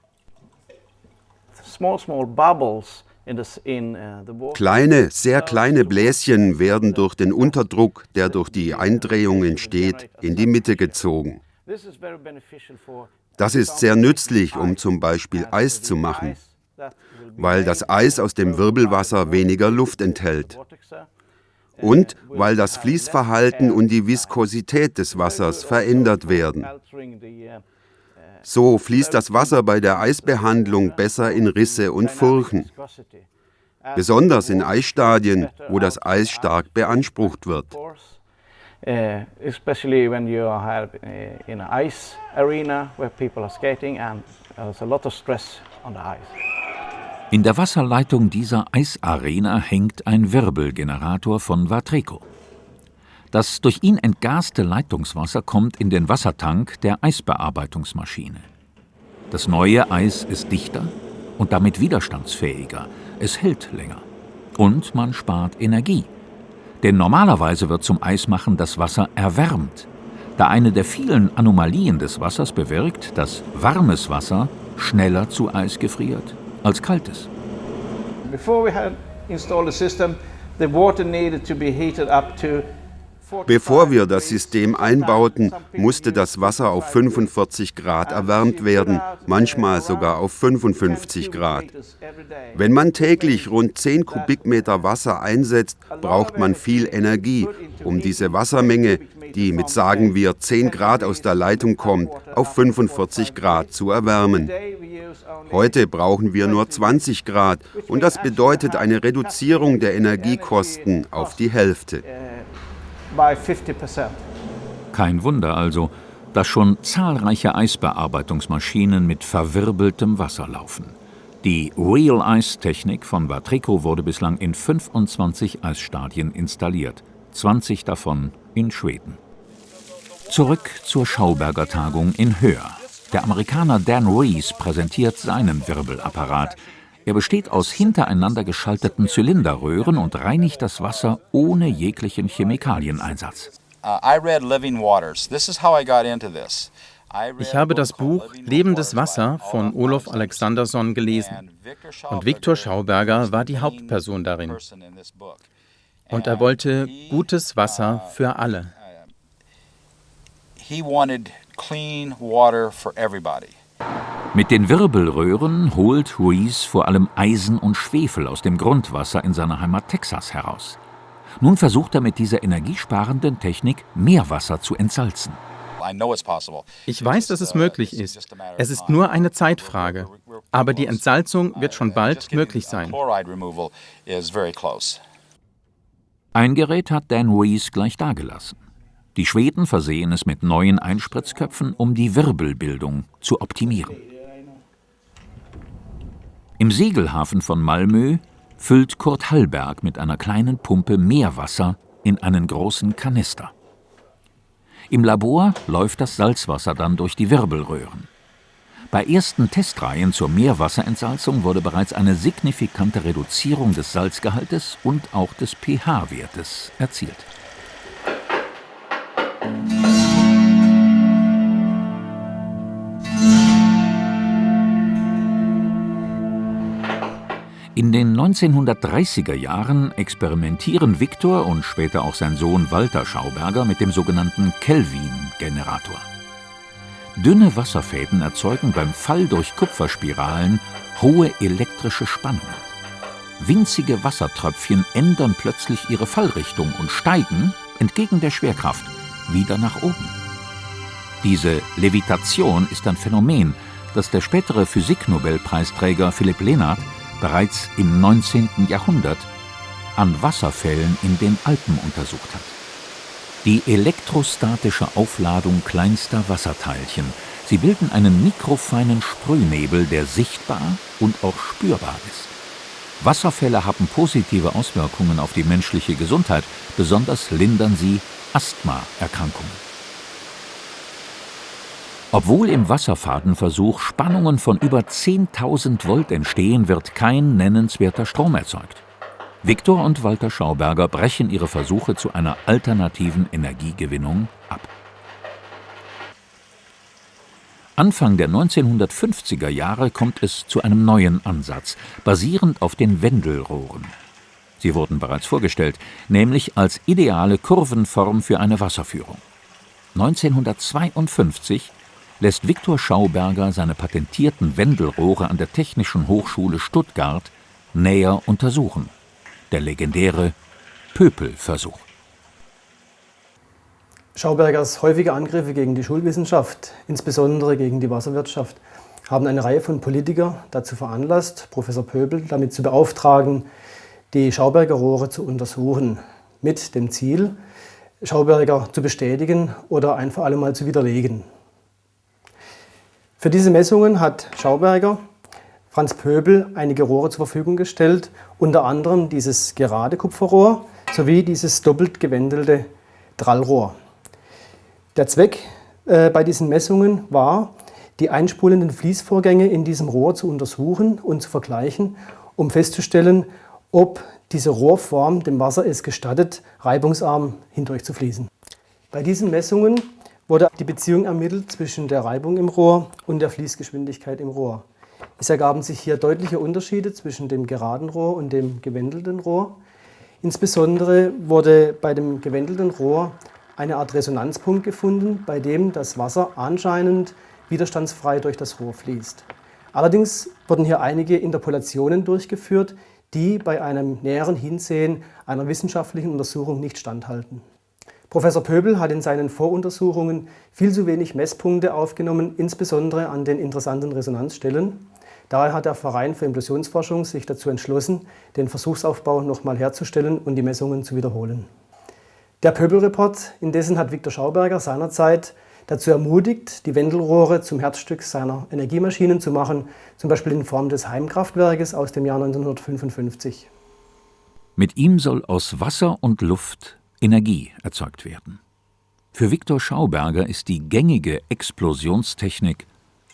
Kleine, sehr kleine Bläschen werden durch den Unterdruck, der durch die Eindrehung entsteht, in die Mitte gezogen. Das ist sehr nützlich, um zum Beispiel Eis zu machen. weil das Eis aus dem Wirbelwasser weniger Luft enthält. Und weil das Fließverhalten und die Viskosität des Wassers verändert werden. So fließt das Wasser bei der Eisbehandlung besser in Risse und Furchen. Besonders in Eisstadien, wo das Eis stark beansprucht wird. Especially when you are in an ice arena where people are skating and there's a lot of stress on the ice. In der Wasserleitung dieser Eisarena hängt ein Wirbelgenerator von Vatreco. Das durch ihn entgaste Leitungswasser kommt in den Wassertank der Eisbearbeitungsmaschine. Das neue Eis ist dichter und damit widerstandsfähiger. Es hält länger. Und man spart Energie. Denn normalerweise wird zum Eismachen das Wasser erwärmt, da eine der vielen Anomalien des Wassers bewirkt, dass warmes Wasser schneller zu Eis gefriert als kaltes. Before we had installed the system, the water needed to be heated up to Bevor wir das System einbauten, musste das Wasser auf 45 Grad erwärmt werden, manchmal sogar auf 55 Grad. Wenn man täglich rund 10 Kubikmeter Wasser einsetzt, braucht man viel Energie, um diese Wassermenge, die mit sagen wir 10 Grad aus der Leitung kommt, auf 45 Grad zu erwärmen. Heute brauchen wir nur 20 Grad und das bedeutet eine Reduzierung der Energiekosten auf die Hälfte. by 50%. Kein Wunder also, dass schon zahlreiche Eisbearbeitungsmaschinen mit verwirbeltem Wasser laufen. Die Real Ice-Technik von Vatreco wurde bislang in 25 Eisstadien installiert, 20 davon in Schweden. Zurück zur Schauberger Tagung in Höör. Der Amerikaner Dan Rees präsentiert seinen Wirbelapparat. Er besteht aus hintereinander geschalteten Zylinderröhren und reinigt das Wasser ohne jeglichen Chemikalieneinsatz. Ich habe das Buch Lebendes Wasser von Olof Alexandersson gelesen. Und Viktor Schauberger war die Hauptperson darin. Und er wollte gutes Wasser für alle. Mit den Wirbelröhren holt Rees vor allem Eisen und Schwefel aus dem Grundwasser in seiner Heimat Texas heraus. Nun versucht er mit dieser energiesparenden Technik Meerwasser zu entsalzen. Ich weiß, dass es möglich ist. Es ist nur eine Zeitfrage. Aber die Entsalzung wird schon bald möglich sein. Ein Gerät hat Dan Rees gleich dagelassen. Die Schweden versehen es mit neuen Einspritzköpfen, um die Wirbelbildung zu optimieren. Im Segelhafen von Malmö füllt Kurt Hallberg mit einer kleinen Pumpe Meerwasser in einen großen Kanister. Im Labor läuft das Salzwasser dann durch die Wirbelröhren. Bei ersten Testreihen zur Meerwasserentsalzung wurde bereits eine signifikante Reduzierung des Salzgehaltes und auch des pH-Wertes erzielt. In den 1930er Jahren experimentieren Viktor und später auch sein Sohn Walter Schauberger mit dem sogenannten Kelvin-Generator. Dünne Wasserfäden erzeugen beim Fall durch Kupferspiralen hohe elektrische Spannungen. Winzige Wassertröpfchen ändern plötzlich ihre Fallrichtung und steigen, entgegen der Schwerkraft, wieder nach oben. Diese Levitation ist ein Phänomen, das der spätere Physiknobelpreisträger Philipp Lenard bereits im 19. Jahrhundert an Wasserfällen in den Alpen untersucht hat. Die elektrostatische Aufladung kleinster Wasserteilchen. Sie bilden einen mikrofeinen Sprühnebel, der sichtbar und auch spürbar ist. Wasserfälle haben positive Auswirkungen auf die menschliche Gesundheit, besonders lindern sie Asthmaerkrankungen. Obwohl im Wasserfadenversuch Spannungen von über 10.000 Volt entstehen, wird kein nennenswerter Strom erzeugt. Viktor und Walter Schauberger brechen ihre Versuche zu einer alternativen Energiegewinnung ab. Anfang der 1950er Jahre kommt es zu einem neuen Ansatz, basierend auf den Wendelrohren. Sie wurden bereits vorgestellt, nämlich als ideale Kurvenform für eine Wasserführung. 1952 lässt Viktor Schauberger seine patentierten Wendelrohre an der Technischen Hochschule Stuttgart näher untersuchen. Der legendäre Pöpelversuch. Schaubergers häufige Angriffe gegen die Schulwissenschaft, insbesondere gegen die Wasserwirtschaft, haben eine Reihe von Politikern dazu veranlasst, Professor Pöbel damit zu beauftragen, die Schauberger Rohre zu untersuchen, mit dem Ziel, Schauberger zu bestätigen oder ein für alle Mal zu widerlegen. Für diese Messungen hat Schauberger Franz Pöbel einige Rohre zur Verfügung gestellt, unter anderem dieses gerade Kupferrohr sowie dieses doppelt gewendelte Drallrohr. Der Zweck bei diesen Messungen war, die einspulenden Fließvorgänge in diesem Rohr zu untersuchen und zu vergleichen, um festzustellen, ob diese Rohrform dem Wasser es gestattet, reibungsarm hindurch zu fließen. Bei diesen Messungen wurde die Beziehung ermittelt zwischen der Reibung im Rohr und der Fließgeschwindigkeit im Rohr. Es ergaben sich hier deutliche Unterschiede zwischen dem geraden Rohr und dem gewendelten Rohr. Insbesondere wurde bei dem gewendelten Rohr eine Art Resonanzpunkt gefunden, bei dem das Wasser anscheinend widerstandsfrei durch das Rohr fließt. Allerdings wurden hier einige Interpolationen durchgeführt, die bei einem näheren Hinsehen einer wissenschaftlichen Untersuchung nicht standhalten. Professor Pöbel hat in seinen Voruntersuchungen viel zu wenig Messpunkte aufgenommen, insbesondere an den interessanten Resonanzstellen. Daher hat der Verein für Implosionsforschung sich dazu entschlossen, den Versuchsaufbau nochmal herzustellen und die Messungen zu wiederholen. Der Pöbel-Report indessen hat Viktor Schauberger seinerzeit dazu ermutigt, die Wendelrohre zum Herzstück seiner Energiemaschinen zu machen, zum Beispiel in Form des Heimkraftwerkes aus dem Jahr 1955. Mit ihm soll aus Wasser und Luft Energie erzeugt werden. Für Viktor Schauberger ist die gängige Explosionstechnik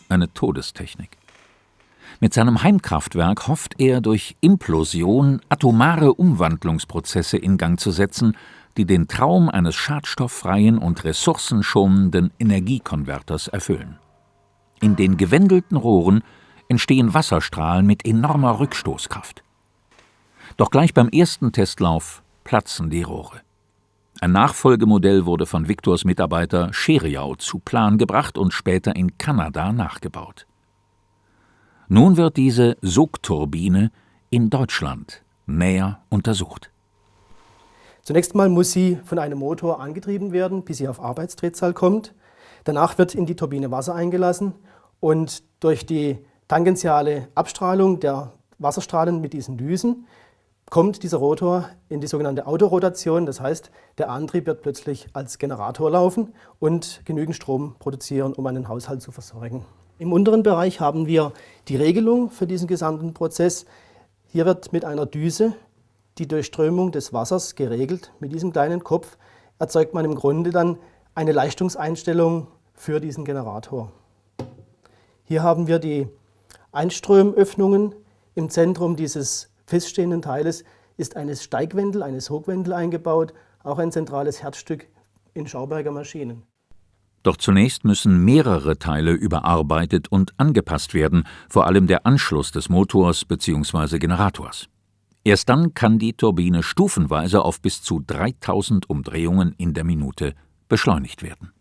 eine Todestechnik. Mit seinem Heimkraftwerk hofft er, durch Implosion atomare Umwandlungsprozesse in Gang zu setzen, die den Traum eines schadstofffreien und ressourcenschonenden Energiekonverters erfüllen. In den gewendelten Rohren entstehen Wasserstrahlen mit enormer Rückstoßkraft. Doch gleich beim ersten Testlauf platzen die Rohre. Ein Nachfolgemodell wurde von Viktors Mitarbeiter Scheriau zu Plan gebracht und später in Kanada nachgebaut. Nun wird diese Sogturbine in Deutschland näher untersucht. Zunächst mal muss sie von einem Motor angetrieben werden, bis sie auf Arbeitsdrehzahl kommt. Danach wird in die Turbine Wasser eingelassen und durch die tangentiale Abstrahlung der Wasserstrahlen mit diesen Düsen kommt dieser Rotor in die sogenannte Autorotation. Das heißt, der Antrieb wird plötzlich als Generator laufen und genügend Strom produzieren, um einen Haushalt zu versorgen. Im unteren Bereich haben wir die Regelung für diesen gesamten Prozess. Hier wird mit einer Düse die Durchströmung des Wassers geregelt. Mit diesem kleinen Kopf erzeugt man im Grunde dann eine Leistungseinstellung für diesen Generator. Hier haben wir die Einströmöffnungen. Im Zentrum dieses feststehenden Teiles ist ein Steigwendel, eine Sogwendel eingebaut, auch ein zentrales Herzstück in Schauberger Maschinen. Doch zunächst müssen mehrere Teile überarbeitet und angepasst werden, vor allem der Anschluss des Motors bzw. Generators. Erst dann kann die Turbine stufenweise auf bis zu 3000 Umdrehungen in der Minute beschleunigt werden.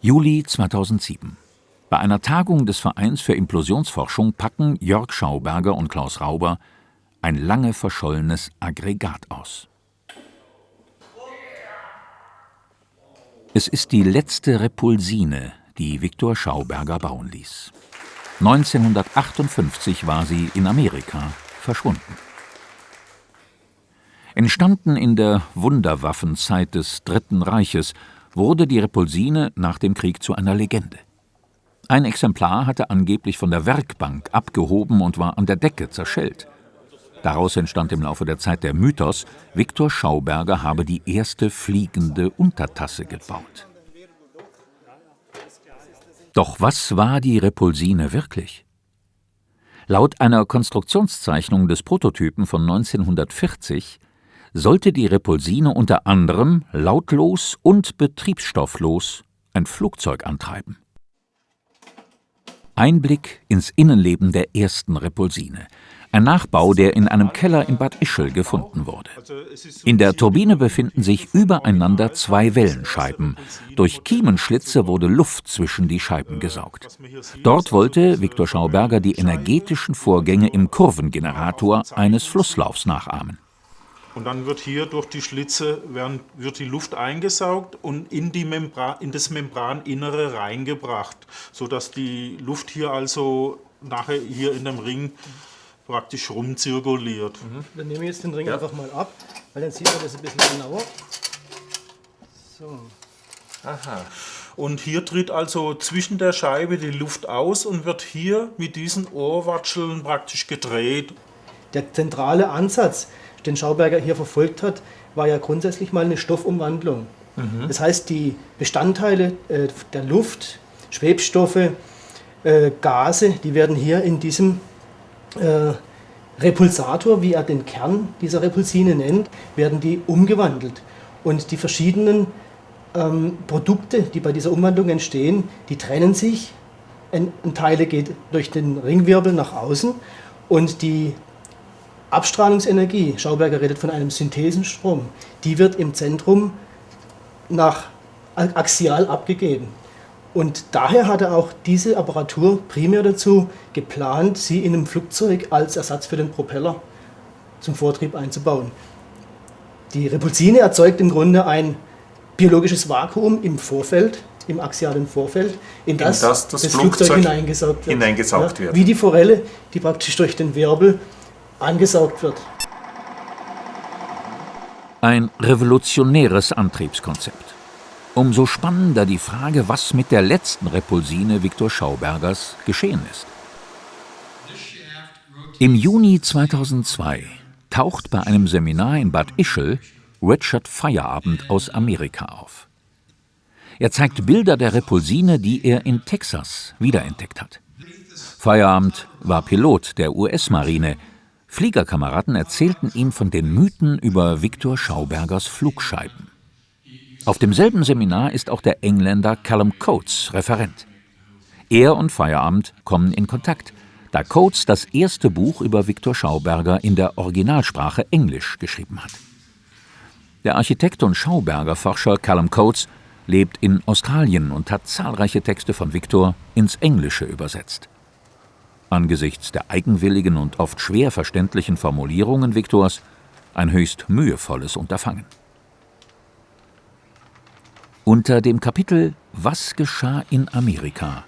Juli 2007. Bei einer Tagung des Vereins für Implosionsforschung packen Jörg Schauberger und Klaus Rauber ein lange verschollenes Aggregat aus. Es ist die letzte Repulsine, die Viktor Schauberger bauen ließ. 1958 war sie in Amerika verschwunden. Entstanden in der Wunderwaffenzeit des Dritten Reiches, wurde die Repulsine nach dem Krieg zu einer Legende. Ein Exemplar hatte angeblich von der Werkbank abgehoben und war an der Decke zerschellt. Daraus entstand im Laufe der Zeit der Mythos, Viktor Schauberger habe die erste fliegende Untertasse gebaut. Doch was war die Repulsine wirklich? Laut einer Konstruktionszeichnung des Prototypen von 1940 sollte die Repulsine unter anderem lautlos und betriebsstofflos ein Flugzeug antreiben. Einblick ins Innenleben der ersten Repulsine. Ein Nachbau, der in einem Keller in Bad Ischl gefunden wurde. In der Turbine befinden sich übereinander 2 Wellenscheiben. Durch Kiemenschlitze wurde Luft zwischen die Scheiben gesaugt. Dort wollte Viktor Schauberger die energetischen Vorgänge im Kurvengenerator eines Flusslaufs nachahmen. Und dann wird hier durch die Schlitze wird die Luft eingesaugt und in das Membraninnere reingebracht, sodass die Luft hier also nachher hier in dem Ring praktisch rumzirkuliert. Dann nehme ich jetzt den Ring einfach mal ab, weil dann sieht man das ein bisschen genauer. So. Aha. Und hier tritt also zwischen der Scheibe die Luft aus und wird hier mit diesen Ohrwatscheln praktisch gedreht. Der zentrale Ansatz, den Schauberger hier verfolgt hat, war ja grundsätzlich mal eine Stoffumwandlung. Das heißt, die Bestandteile der Luft, Schwebstoffe, Gase, die werden hier in diesem Repulsator, wie er den Kern dieser Repulsine nennt, werden die umgewandelt. Und die verschiedenen Produkte, die bei dieser Umwandlung entstehen, die trennen sich. Ein Teil geht durch den Ringwirbel nach außen und die Abstrahlungsenergie, Schauberger redet von einem Synthesenstrom, die wird im Zentrum nach axial abgegeben. Und daher hat er auch diese Apparatur primär dazu geplant, sie in einem Flugzeug als Ersatz für den Propeller zum Vortrieb einzubauen. Die Repulsine erzeugt im Grunde ein biologisches Vakuum im Vorfeld, im axialen Vorfeld, in das das Flugzeug hineingesaugt wird. Wie die Forelle, die praktisch durch den Wirbel angesaugt wird. Ein revolutionäres Antriebskonzept. Umso spannender die Frage, was mit der letzten Repulsine Viktor Schaubergers geschehen ist. Im Juni 2002 taucht bei einem Seminar in Bad Ischl Richard Feierabend aus Amerika auf. Er zeigt Bilder der Repulsine, die er in Texas wiederentdeckt hat. Feierabend war Pilot der US-Marine. Fliegerkameraden erzählten ihm von den Mythen über Viktor Schaubergers Flugscheiben. Auf demselben Seminar ist auch der Engländer Callum Coates Referent. Er und Feierabend kommen in Kontakt, da Coates das erste Buch über Viktor Schauberger in der Originalsprache Englisch geschrieben hat. Der Architekt und Schauberger-Forscher Callum Coates lebt in Australien und hat zahlreiche Texte von Viktor ins Englische übersetzt. Angesichts der eigenwilligen und oft schwer verständlichen Formulierungen Viktors ein höchst mühevolles Unterfangen. Unter dem Kapitel »Was geschah in Amerika«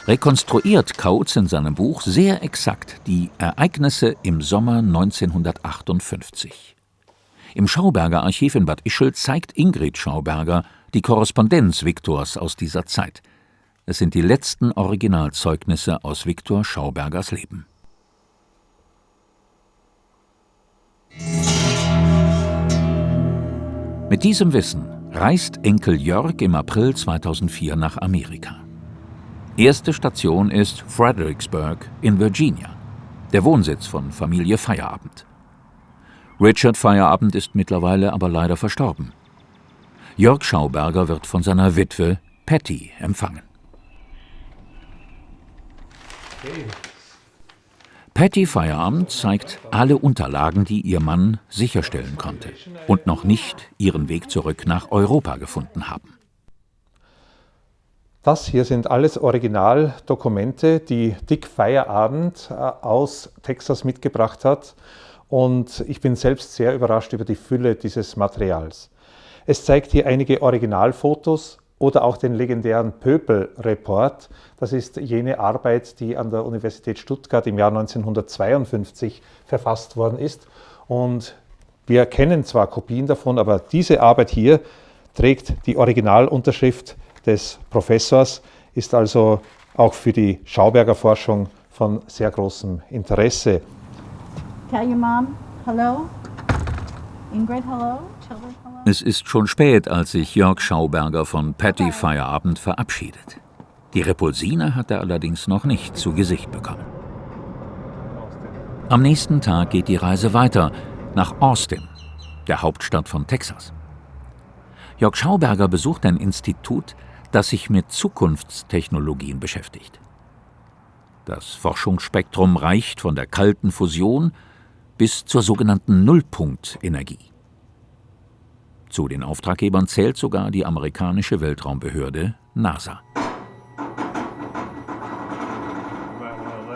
rekonstruiert Coates in seinem Buch sehr exakt die Ereignisse im Sommer 1958. Im Schauberger Archiv in Bad Ischl zeigt Ingrid Schauberger die Korrespondenz Viktors aus dieser Zeit. Es sind die letzten Originalzeugnisse aus Viktor Schaubergers Leben. Mit diesem Wissen reist Enkel Jörg im April 2004 nach Amerika. Erste Station ist Fredericksburg in Virginia, der Wohnsitz von Familie Feierabend. Richard Feierabend ist mittlerweile aber leider verstorben. Jörg Schauberger wird von seiner Witwe Patty empfangen. Patty Feierabend zeigt alle Unterlagen, die ihr Mann sicherstellen konnte und noch nicht ihren Weg zurück nach Europa gefunden haben. Das hier sind alles Originaldokumente, die Dick Feierabend aus Texas mitgebracht hat. Und ich bin selbst sehr überrascht über die Fülle dieses Materials. Es zeigt hier einige Originalfotos oder auch den legendären Pöpel-Report. Das ist jene Arbeit, die an der Universität Stuttgart im Jahr 1952 verfasst worden ist. Und wir kennen zwar Kopien davon, aber diese Arbeit hier trägt die Originalunterschrift des Professors, ist also auch für die Schauberger Forschung von sehr großem Interesse. Tell your mom, hello. Ingrid, hello. Children, hello. Es ist schon spät, als sich Jörg Schauberger von Patty Feierabend verabschiedet. Die Repulsine hat er allerdings noch nicht zu Gesicht bekommen. Am nächsten Tag geht die Reise weiter nach Austin, der Hauptstadt von Texas. Jörg Schauberger besucht ein Institut, das sich mit Zukunftstechnologien beschäftigt. Das Forschungsspektrum reicht von der kalten Fusion bis zur sogenannten Nullpunktenergie. Zu den Auftraggebern zählt sogar die amerikanische Weltraumbehörde NASA.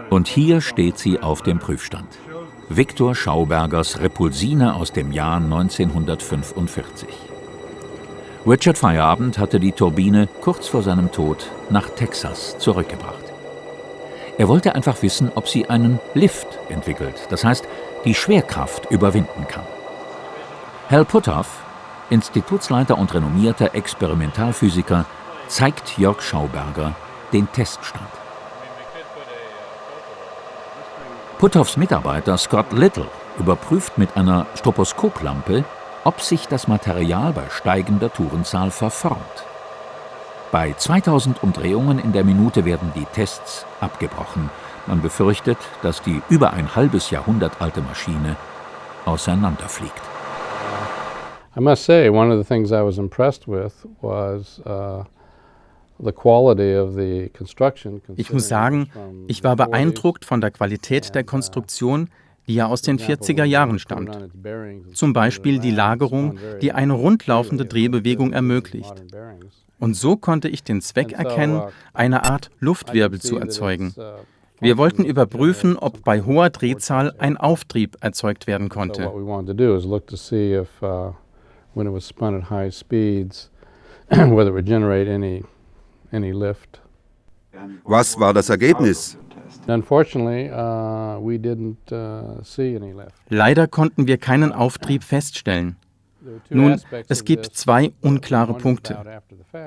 Und hier steht sie auf dem Prüfstand. Victor Schaubergers Repulsine aus dem Jahr 1945. Richard Feierabend hatte die Turbine kurz vor seinem Tod nach Texas zurückgebracht. Er wollte einfach wissen, ob sie einen Lift entwickelt, das heißt, die Schwerkraft überwinden kann. Hal Puthoff, Institutsleiter und renommierter Experimentalphysiker, zeigt Jörg Schauberger den Teststand. Puthoffs Mitarbeiter Scott Little überprüft mit einer Stroboskoplampe, ob sich das Material bei steigender Tourenzahl verformt. Bei 2000 Umdrehungen in der Minute werden die Tests abgebrochen. Man befürchtet, dass die über ein halbes Jahrhundert alte Maschine auseinanderfliegt. I must say, one of the things I was impressed with was the quality of the construction. Ich muss sagen, ich war beeindruckt von der Qualität der Konstruktion, die ja aus den 40er Jahren stammt. Zum Beispiel die Lagerung, die eine rundlaufende Drehbewegung ermöglicht. Und so konnte ich den Zweck erkennen, eine Art Luftwirbel zu erzeugen. Wir wollten überprüfen, ob bei hoher Drehzahl ein Auftrieb erzeugt werden konnte. Was war das Ergebnis? Leider konnten wir keinen Auftrieb feststellen. Nun, es gibt zwei unklare Punkte.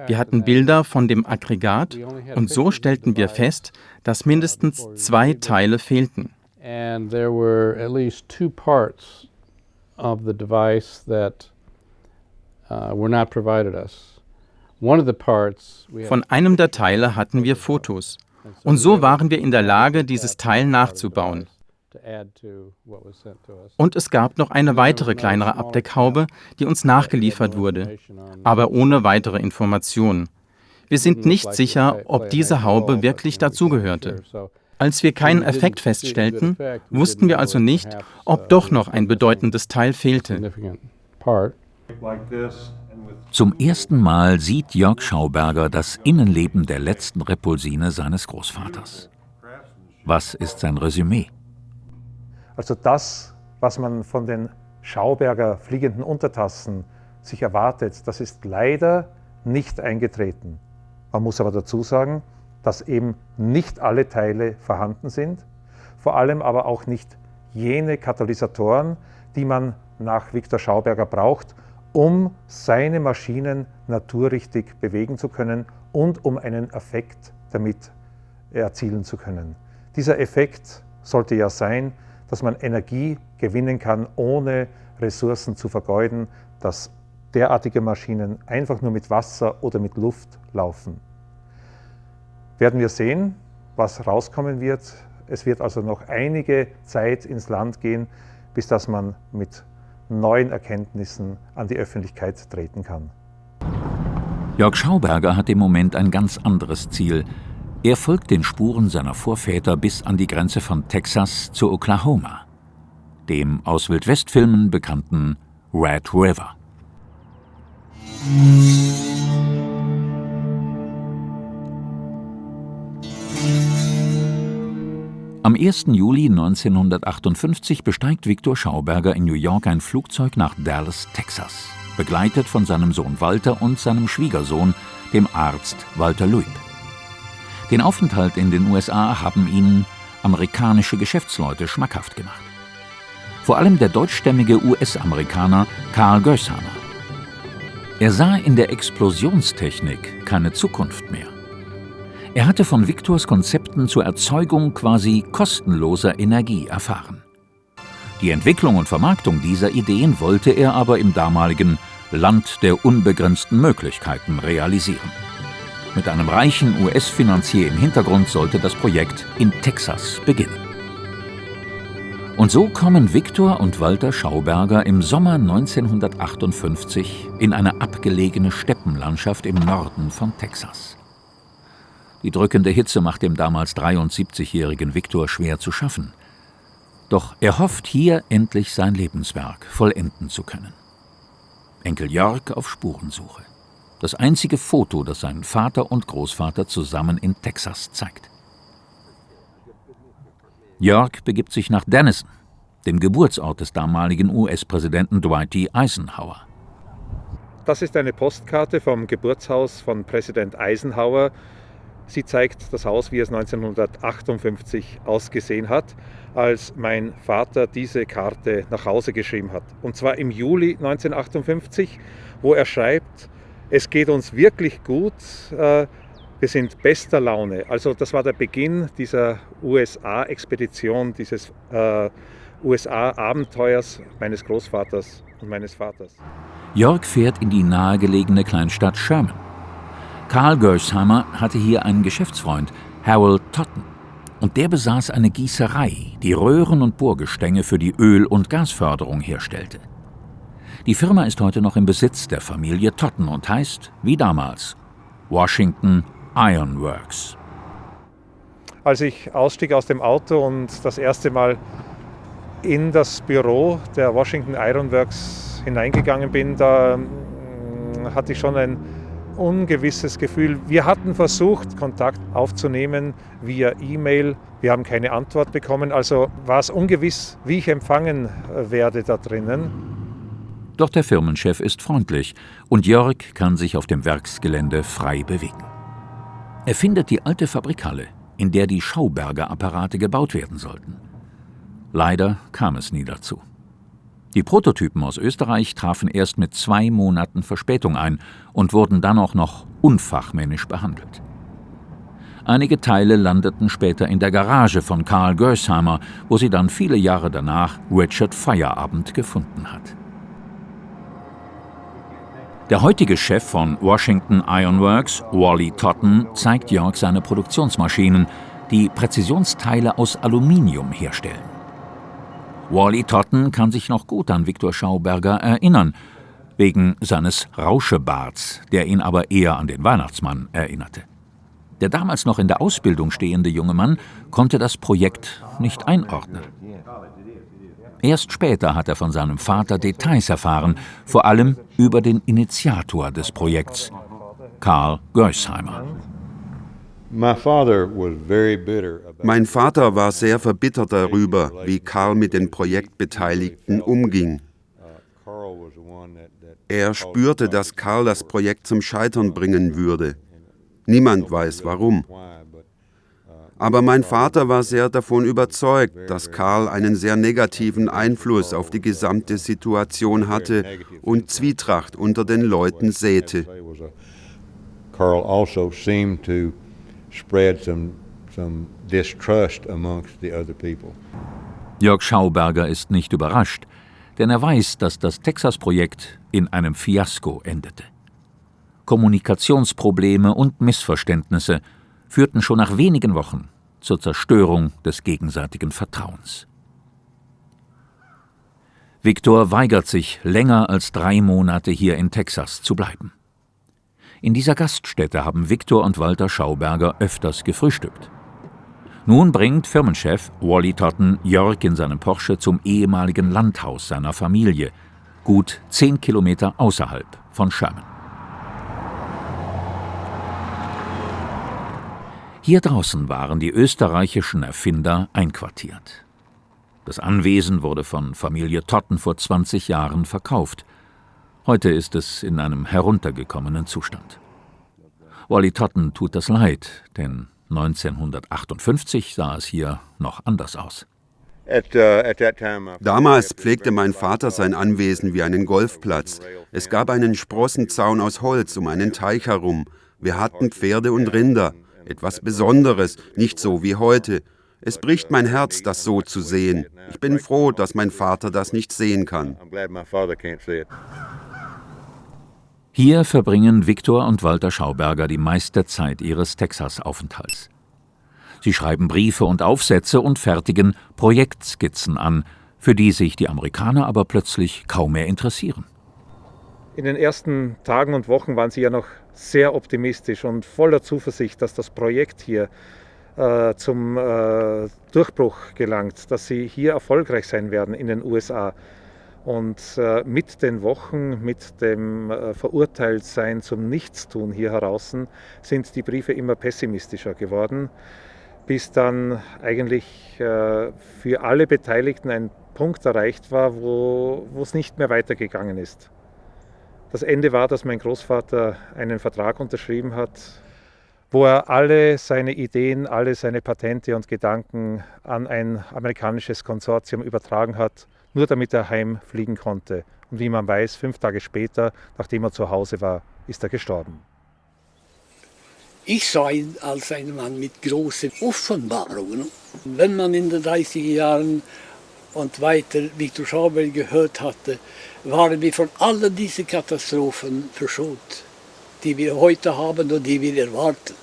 Wir hatten Bilder von dem Aggregat und so stellten wir fest, dass mindestens zwei Teile fehlten. Von einem der Teile hatten wir Fotos. Und so waren wir in der Lage, dieses Teil nachzubauen. Und es gab noch eine weitere kleinere Abdeckhaube, die uns nachgeliefert wurde, aber ohne weitere Informationen. Wir sind nicht sicher, ob diese Haube wirklich dazugehörte. Als wir keinen Effekt feststellten, wussten wir also nicht, ob doch noch ein bedeutendes Teil fehlte. Zum ersten Mal sieht Jörg Schauberger das Innenleben der letzten Repulsine seines Großvaters. Was ist sein Resümee? Also das, was man von den Schauberger fliegenden Untertassen sich erwartet, das ist leider nicht eingetreten. Man muss aber dazu sagen, dass eben nicht alle Teile vorhanden sind, vor allem aber auch nicht jene Katalysatoren, die man nach Victor Schauberger braucht, um seine Maschinen naturrichtig bewegen zu können und um einen Effekt damit erzielen zu können. Dieser Effekt sollte ja sein, dass man Energie gewinnen kann, ohne Ressourcen zu vergeuden, dass derartige Maschinen einfach nur mit Wasser oder mit Luft laufen. Werden wir sehen, was rauskommen wird. Es wird also noch einige Zeit ins Land gehen, bis dass man mit neuen Erkenntnissen an die Öffentlichkeit treten kann. Jörg Schauberger hat im Moment ein ganz anderes Ziel. Er folgt den Spuren seiner Vorväter bis an die Grenze von Texas zu Oklahoma, dem aus Wildwestfilmen bekannten Red River. Am 1. Juli 1958 besteigt Victor Schauberger in New York ein Flugzeug nach Dallas, Texas, begleitet von seinem Sohn Walter und seinem Schwiegersohn, dem Arzt Walter Luip. Den Aufenthalt in den USA haben ihnen amerikanische Geschäftsleute schmackhaft gemacht. Vor allem der deutschstämmige US-Amerikaner Carl Gößhammer. Er sah in der Explosionstechnik keine Zukunft mehr. Er hatte von Victors Konzepten zur Erzeugung quasi kostenloser Energie erfahren. Die Entwicklung und Vermarktung dieser Ideen wollte er aber im damaligen Land der unbegrenzten Möglichkeiten realisieren. Mit einem reichen US-Finanzier im Hintergrund sollte das Projekt in Texas beginnen. Und so kommen Victor und Walter Schauberger im Sommer 1958 in eine abgelegene Steppenlandschaft im Norden von Texas. Die drückende Hitze macht dem damals 73-jährigen Viktor schwer zu schaffen. Doch er hofft, hier endlich sein Lebenswerk vollenden zu können. Enkel Jörg auf Spurensuche. Das einzige Foto, das sein Vater und Großvater zusammen in Texas zeigt. Jörg begibt sich nach Denison, dem Geburtsort des damaligen US-Präsidenten Dwight D. Eisenhower. Das ist eine Postkarte vom Geburtshaus von Präsident Eisenhower. Sie zeigt das Haus, wie es 1958 ausgesehen hat, als mein Vater diese Karte nach Hause geschrieben hat. Und zwar im Juli 1958, wo er schreibt: Es geht uns wirklich gut, wir sind bester Laune. Also das war der Beginn dieser USA-Expedition, dieses USA-Abenteuers meines Großvaters und meines Vaters. Jörg fährt in die nahegelegene Kleinstadt Sherman. Carl Gersheimer hatte hier einen Geschäftsfreund, Harold Totten. Und der besaß eine Gießerei, die Röhren und Bohrgestänge für die Öl- und Gasförderung herstellte. Die Firma ist heute noch im Besitz der Familie Totten und heißt, wie damals, Washington Iron Works. Als ich ausstieg aus dem Auto und das erste Mal in das Büro der Washington Iron Works hineingegangen bin, da hatte ich schon ein ungewisses Gefühl. Wir hatten versucht, Kontakt aufzunehmen via E-Mail. Wir haben keine Antwort bekommen, also war es ungewiss, wie ich empfangen werde da drinnen. Doch der Firmenchef ist freundlich und Jörg kann sich auf dem Werksgelände frei bewegen. Er findet die alte Fabrikhalle, in der die Schauberger-Apparate gebaut werden sollten. Leider kam es nie dazu. Die Prototypen aus Österreich trafen erst mit 2 Monaten Verspätung ein und wurden dann auch noch unfachmännisch behandelt. Einige Teile landeten später in der Garage von Carl Gersheimer, wo sie dann viele Jahre danach Richard Feierabend gefunden hat. Der heutige Chef von Washington Iron Works, Wally Totten, zeigt Jörg seine Produktionsmaschinen, die Präzisionsteile aus Aluminium herstellen. Wally Totten kann sich noch gut an Viktor Schauberger erinnern, wegen seines Rauschebarts, der ihn aber eher an den Weihnachtsmann erinnerte. Der damals noch in der Ausbildung stehende junge Mann konnte das Projekt nicht einordnen. Erst später hat er von seinem Vater Details erfahren, vor allem über den Initiator des Projekts, Carl Gersheimer. Mein Vater war sehr verbittert darüber, wie Carl mit den Projektbeteiligten umging. Er spürte, dass Carl das Projekt zum Scheitern bringen würde. Niemand weiß warum. Aber mein Vater war sehr davon überzeugt, dass Carl einen sehr negativen Einfluss auf die gesamte Situation hatte und Zwietracht unter den Leuten säte. Carl also seemed to spread some distrust amongst the other people. Jörg Schauberger ist nicht überrascht, denn er weiß, dass das Texas-Projekt in einem Fiasko endete. Kommunikationsprobleme und Missverständnisse führten schon nach wenigen Wochen zur Zerstörung des gegenseitigen Vertrauens. Viktor weigert sich, länger als 3 Monate hier in Texas zu bleiben. In dieser Gaststätte haben Viktor und Walter Schauberger öfters gefrühstückt. Nun bringt Firmenchef Wally Totten Jörg in seinem Porsche zum ehemaligen Landhaus seiner Familie, gut 10 Kilometer außerhalb von Sherman. Hier draußen waren die österreichischen Erfinder einquartiert. Das Anwesen wurde von Familie Totten vor 20 Jahren verkauft. Heute ist es in einem heruntergekommenen Zustand. Wally Totten tut das leid, denn 1958 sah es hier noch anders aus. Damals pflegte mein Vater sein Anwesen wie einen Golfplatz. Es gab einen Sprossenzaun aus Holz um einen Teich herum. Wir hatten Pferde und Rinder. Etwas Besonderes, nicht so wie heute. Es bricht mein Herz, das so zu sehen. Ich bin froh, dass mein Vater das nicht sehen kann. Hier verbringen Viktor und Walter Schauberger die meiste Zeit ihres Texas-Aufenthalts. Sie schreiben Briefe und Aufsätze und fertigen Projektskizzen an, für die sich die Amerikaner aber plötzlich kaum mehr interessieren. In den ersten Tagen und Wochen waren Sie ja noch sehr optimistisch und voller Zuversicht, dass das Projekt hier zum Durchbruch gelangt, dass Sie hier erfolgreich sein werden in den USA. Und mit den Wochen, mit dem Verurteiltsein zum Nichtstun hier heraus, sind die Briefe immer pessimistischer geworden, bis dann eigentlich für alle Beteiligten ein Punkt erreicht war, wo es nicht mehr weitergegangen ist. Das Ende war, dass mein Großvater einen Vertrag unterschrieben hat, wo er alle seine Ideen, alle seine Patente und Gedanken an ein amerikanisches Konsortium übertragen hat, nur damit er heimfliegen konnte. Und wie man weiß, 5 Tage später, nachdem er zu Hause war, ist er gestorben. Ich sah ihn als einen Mann mit großen Offenbarungen. Wenn man in den 30er Jahren und weiter Viktor Schauberger gehört hatte, waren wir von all diesen Katastrophen verschont, die wir heute haben und die wir erwarten.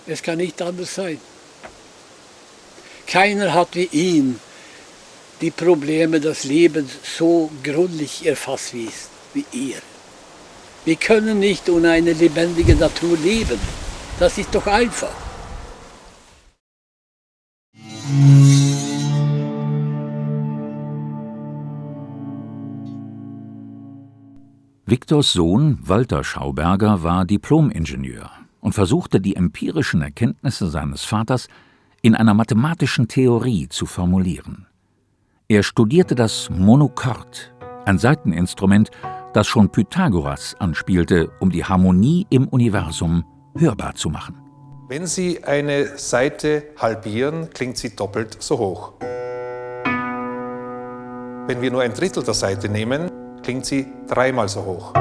Es kann nicht anders sein. Keiner hat wie ihn die Probleme des Lebens so gründlich erfasst wie er. Wir können nicht ohne eine lebendige Natur leben. Das ist doch einfach. Viktors Sohn Walter Schauberger war Diplom-Ingenieur und versuchte, die empirischen Erkenntnisse seines Vaters in einer mathematischen Theorie zu formulieren. Er studierte das Monochord, ein Saiteninstrument, das schon Pythagoras anspielte, um die Harmonie im Universum hörbar zu machen. Wenn Sie eine Saite halbieren, klingt sie doppelt so hoch. Wenn wir nur ein Drittel der Saite nehmen, klingt sie 3-mal so hoch.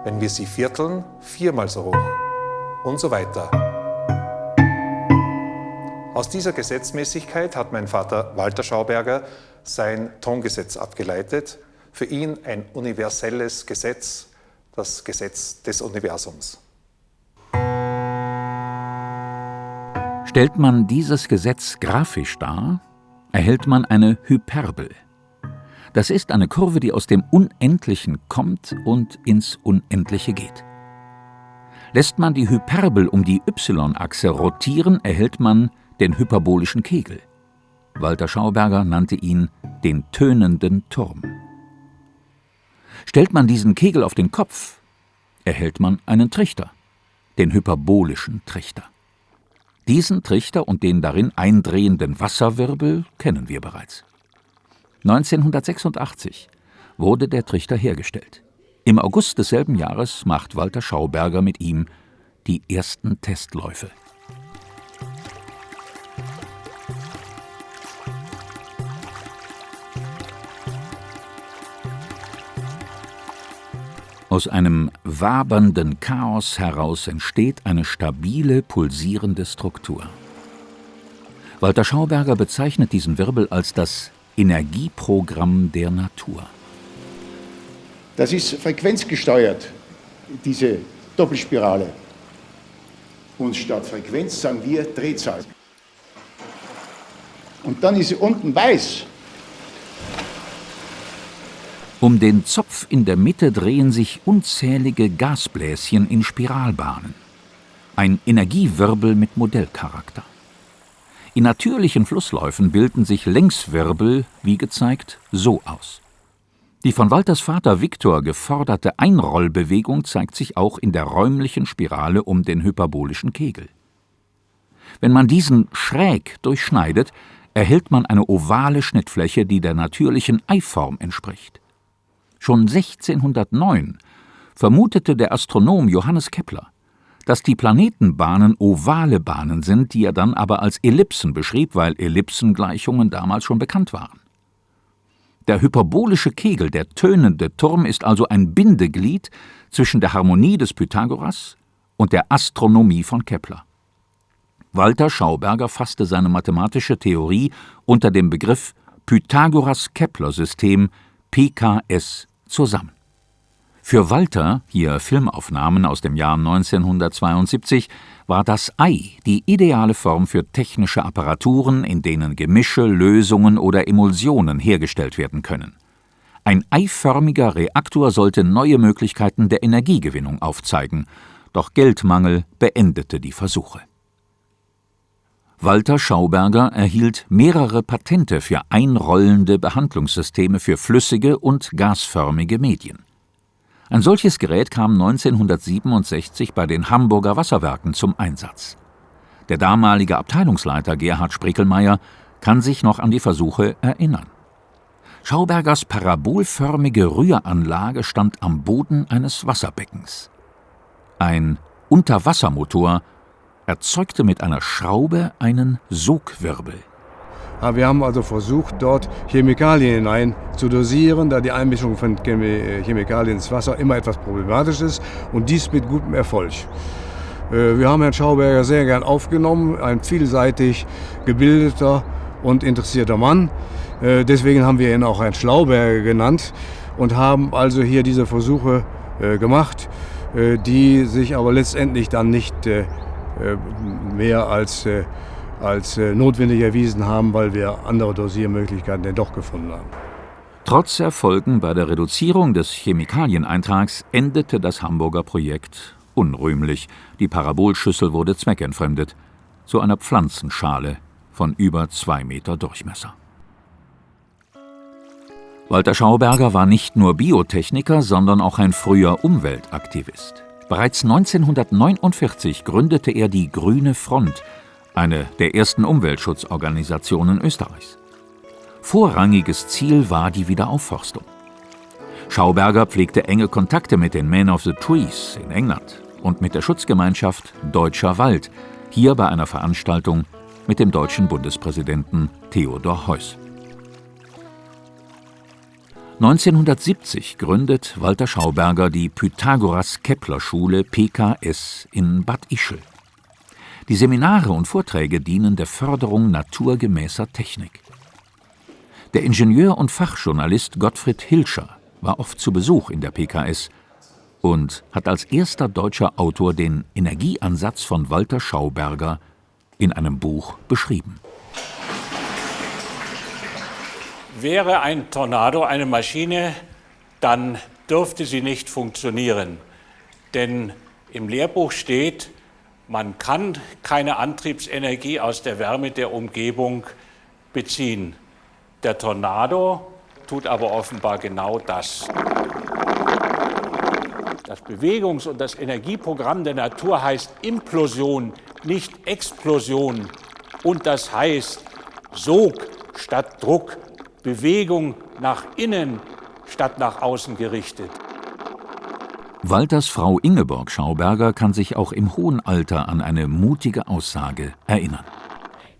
Wenn wir sie vierteln, 4-mal so hoch. Und so weiter. Aus dieser Gesetzmäßigkeit hat mein Vater Walter Schauberger sein Tongesetz abgeleitet. Für ihn ein universelles Gesetz, das Gesetz des Universums. Stellt man dieses Gesetz graphisch dar, erhält man eine Hyperbel. Das ist eine Kurve, die aus dem Unendlichen kommt und ins Unendliche geht. Lässt man die Hyperbel um die y-Achse rotieren, erhält man den hyperbolischen Kegel. Walter Schauberger nannte ihn den tönenden Turm. Stellt man diesen Kegel auf den Kopf, erhält man einen Trichter, den hyperbolischen Trichter. Diesen Trichter und den darin eindrehenden Wasserwirbel kennen wir bereits. 1986 wurde der Trichter hergestellt. Im August desselben Jahres macht Walter Schauberger mit ihm die ersten Testläufe. Aus einem wabernden Chaos heraus entsteht eine stabile, pulsierende Struktur. Walter Schauberger bezeichnet diesen Wirbel als das Energieprogramm der Natur. Das ist frequenzgesteuert, diese Doppelspirale. Und statt Frequenz sagen wir Drehzahl. Und dann ist sie unten weiß. Um den Zopf in der Mitte drehen sich unzählige Gasbläschen in Spiralbahnen. Ein Energiewirbel mit Modellcharakter. In natürlichen Flussläufen bilden sich Längswirbel, wie gezeigt, so aus. Die von Walters Vater Viktor geforderte Einrollbewegung zeigt sich auch in der räumlichen Spirale um den hyperbolischen Kegel. Wenn man diesen schräg durchschneidet, erhält man eine ovale Schnittfläche, die der natürlichen Eiform entspricht. Schon 1609 vermutete der Astronom Johannes Kepler, dass die Planetenbahnen ovale Bahnen sind, die er dann aber als Ellipsen beschrieb, weil Ellipsengleichungen damals schon bekannt waren. Der hyperbolische Kegel, der tönende Turm, ist also ein Bindeglied zwischen der Harmonie des Pythagoras und der Astronomie von Kepler. Walter Schauberger fasste seine mathematische Theorie unter dem Begriff Pythagoras-Kepler-System PKS zusammen. Für Walter, hier Filmaufnahmen aus dem Jahr 1972, war das Ei die ideale Form für technische Apparaturen, in denen Gemische, Lösungen oder Emulsionen hergestellt werden können. Ein eiförmiger Reaktor sollte neue Möglichkeiten der Energiegewinnung aufzeigen, doch Geldmangel beendete die Versuche. Walter Schauberger erhielt mehrere Patente für einrollende Behandlungssysteme für flüssige und gasförmige Medien. Ein solches Gerät kam 1967 bei den Hamburger Wasserwerken zum Einsatz. Der damalige Abteilungsleiter Gerhard Sprickelmeier kann sich noch an die Versuche erinnern. Schaubergers parabolförmige Rühranlage stand am Boden eines Wasserbeckens. Ein Unterwassermotor erzeugte mit einer Schraube einen Sogwirbel. Wir haben also versucht, dort Chemikalien hinein zu dosieren, da die Einmischung von Chemikalien ins Wasser immer etwas problematisch ist, und dies mit gutem Erfolg. Wir haben Herrn Schauberger sehr gern aufgenommen, ein vielseitig gebildeter und interessierter Mann. Deswegen haben wir ihn auch Herrn Schlauberger genannt und haben also hier diese Versuche gemacht, die sich aber letztendlich dann nicht mehr als notwendig erwiesen haben, weil wir andere Dosiermöglichkeiten denn doch gefunden haben. Trotz Erfolgen bei der Reduzierung des Chemikalieneintrags endete das Hamburger Projekt unrühmlich. Die Parabolschüssel wurde zweckentfremdet zu einer Pflanzenschale von über 2 Meter Durchmesser. Walter Schauberger war nicht nur Biotechniker, sondern auch ein früher Umweltaktivist. Bereits 1949 gründete er die Grüne Front, eine der ersten Umweltschutzorganisationen Österreichs. Vorrangiges Ziel war die Wiederaufforstung. Schauberger pflegte enge Kontakte mit den Men of the Trees in England und mit der Schutzgemeinschaft Deutscher Wald, hier bei einer Veranstaltung mit dem deutschen Bundespräsidenten Theodor Heuss. 1970 gründet Walter Schauberger die Pythagoras-Kepler-Schule PKS in Bad Ischl. Die Seminare und Vorträge dienen der Förderung naturgemäßer Technik. Der Ingenieur und Fachjournalist Gottfried Hilscher war oft zu Besuch in der PKS und hat als erster deutscher Autor den Energieansatz von Walter Schauberger in einem Buch beschrieben. Wäre ein Tornado eine Maschine, dann dürfte sie nicht funktionieren. Denn im Lehrbuch steht, man kann keine Antriebsenergie aus der Wärme der Umgebung beziehen. Der Tornado tut aber offenbar genau das. Das Bewegungs- und das Energieprogramm der Natur heißt Implosion, nicht Explosion. Und das heißt Sog statt Druck, Bewegung nach innen statt nach außen gerichtet. Walters Frau Ingeborg Schauberger kann sich auch im hohen Alter an eine mutige Aussage erinnern.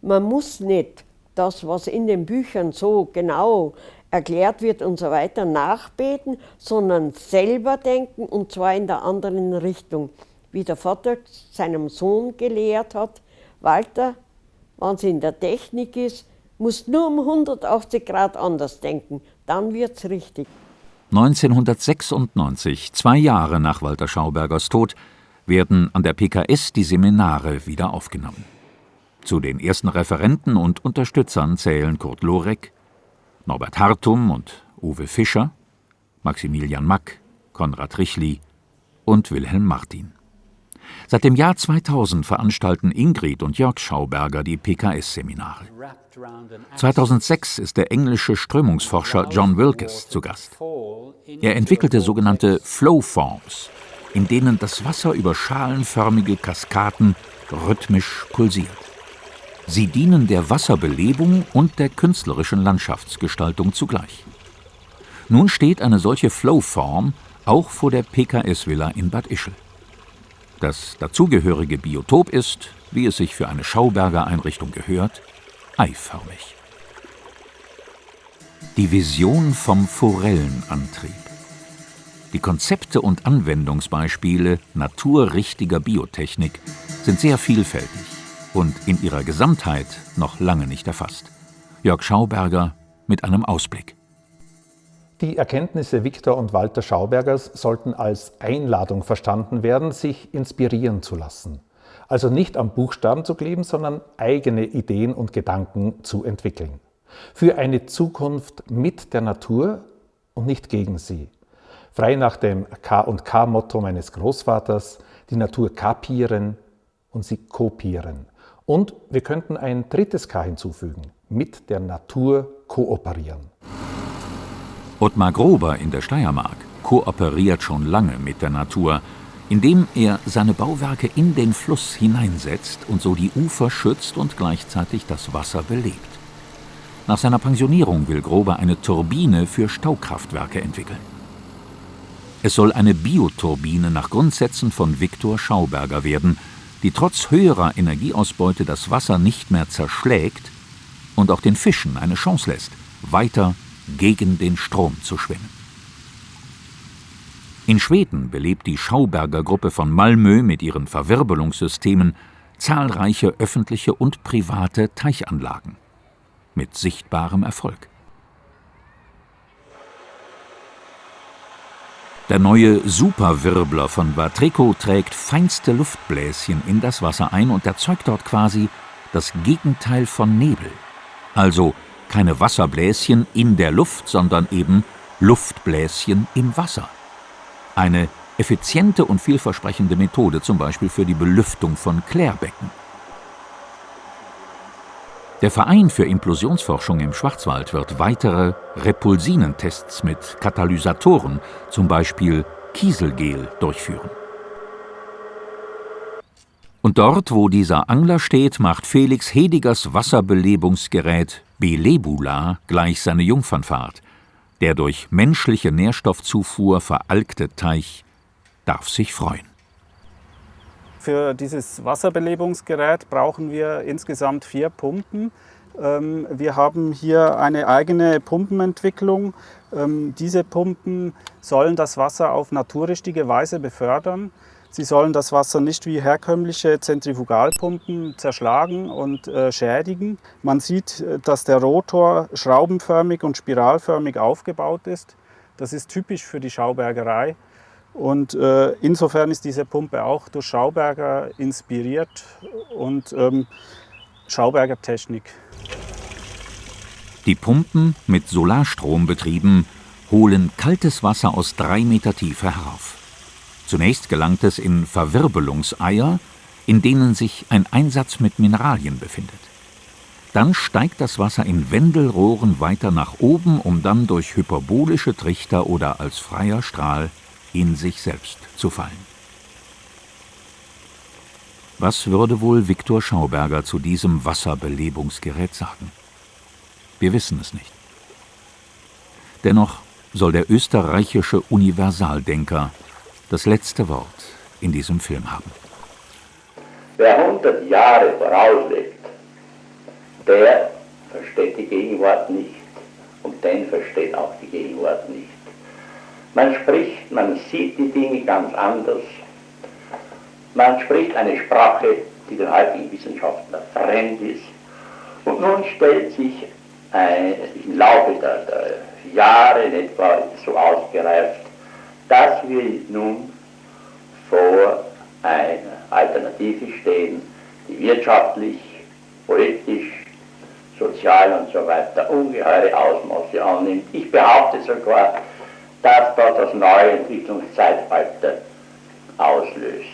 Man muss nicht das, was in den Büchern so genau erklärt wird und so weiter, nachbeten, sondern selber denken, und zwar in der anderen Richtung. Wie der Vater seinem Sohn gelehrt hat: Walter, wenn es in der Technik ist, musst nur um 180 Grad anders denken, dann wird's richtig. 1996, 2 Jahre nach Walter Schaubergers Tod, werden an der PKS die Seminare wieder aufgenommen. Zu den ersten Referenten und Unterstützern zählen Kurt Lorek, Norbert Hartum und Uwe Fischer, Maximilian Mack, Konrad Richli und Wilhelm Martin. Seit dem Jahr 2000 veranstalten Ingrid und Jörg Schauberger die PKS-Seminare. 2006 ist der englische Strömungsforscher John Wilkes zu Gast. Er entwickelte sogenannte Flowforms, in denen das Wasser über schalenförmige Kaskaden rhythmisch pulsiert. Sie dienen der Wasserbelebung und der künstlerischen Landschaftsgestaltung zugleich. Nun steht eine solche Flowform auch vor der PKS-Villa in Bad Ischl. Das dazugehörige Biotop ist, wie es sich für eine Schauberger-Einrichtung gehört, eiförmig. Die Vision vom Forellenantrieb. Die Konzepte und Anwendungsbeispiele naturrichtiger Biotechnik sind sehr vielfältig und in ihrer Gesamtheit noch lange nicht erfasst. Jörg Schauberger mit einem Ausblick. Die Erkenntnisse Viktor und Walter Schaubergers sollten als Einladung verstanden werden, sich inspirieren zu lassen. Also nicht am Buchstaben zu kleben, sondern eigene Ideen und Gedanken zu entwickeln. Für eine Zukunft mit der Natur und nicht gegen sie. Frei nach dem K&K-Motto meines Großvaters, die Natur kapieren und sie kopieren. Und wir könnten ein drittes K hinzufügen, mit der Natur kooperieren. Ottmar Grober in der Steiermark kooperiert schon lange mit der Natur, indem er seine Bauwerke in den Fluss hineinsetzt und so die Ufer schützt und gleichzeitig das Wasser belebt. Nach seiner Pensionierung will Grober eine Turbine für Staukraftwerke entwickeln. Es soll eine Bioturbine nach Grundsätzen von Viktor Schauberger werden, die trotz höherer Energieausbeute das Wasser nicht mehr zerschlägt und auch den Fischen eine Chance lässt, weiter gegen den Strom zu schwimmen. In Schweden belebt die Schauberger Gruppe von Malmö mit ihren Verwirbelungssystemen zahlreiche öffentliche und private Teichanlagen. Mit sichtbarem Erfolg. Der neue Superwirbler von Vatreko trägt feinste Luftbläschen in das Wasser ein und erzeugt dort quasi das Gegenteil von Nebel. Also keine Wasserbläschen in der Luft, sondern eben Luftbläschen im Wasser. Eine effiziente und vielversprechende Methode zum Beispiel für die Belüftung von Klärbecken. Der Verein für Implosionsforschung im Schwarzwald wird weitere Repulsinentests mit Katalysatoren, zum Beispiel Kieselgel, durchführen. Und dort, wo dieser Angler steht, macht Felix Hedigers Wasserbelebungsgerät Belebula gleich seine Jungfernfahrt. Der durch menschliche Nährstoffzufuhr veralkte Teich darf sich freuen. Für dieses Wasserbelebungsgerät brauchen wir insgesamt 4 Pumpen. Wir haben hier eine eigene Pumpenentwicklung. Diese Pumpen sollen das Wasser auf naturrichtige Weise befördern. Sie sollen das Wasser nicht wie herkömmliche Zentrifugalpumpen zerschlagen und schädigen. Man sieht, dass der Rotor schraubenförmig und spiralförmig aufgebaut ist. Das ist typisch für die Schaubergerei. Und insofern ist diese Pumpe auch durch Schauberger inspiriert und Schauberger Technik. Die Pumpen, mit Solarstrom betrieben, holen kaltes Wasser aus 3 Meter Tiefe herauf. Zunächst gelangt es in Verwirbelungseier, in denen sich ein Einsatz mit Mineralien befindet. Dann steigt das Wasser in Wendelrohren weiter nach oben, um dann durch hyperbolische Trichter oder als freier Strahl in sich selbst zu fallen. Was würde wohl Viktor Schauberger zu diesem Wasserbelebungsgerät sagen? Wir wissen es nicht. Dennoch soll der österreichische Universaldenker das letzte Wort in diesem Film haben. Wer 100 Jahre vorauslebt, der versteht die Gegenwart nicht und den versteht auch die Gegenwart nicht. Man spricht, man sieht die Dinge ganz anders. Man spricht eine Sprache, die den heutigen Wissenschaftlern fremd ist. Und nun stellt sich im Laufe der Jahre in etwa so ausgereift, dass wir nun vor einer Alternative stehen, die wirtschaftlich, politisch, sozial und so weiter ungeheure Ausmaße annimmt. Ich behaupte sogar, dass dort das neue Entwicklungszeitalter auslöst.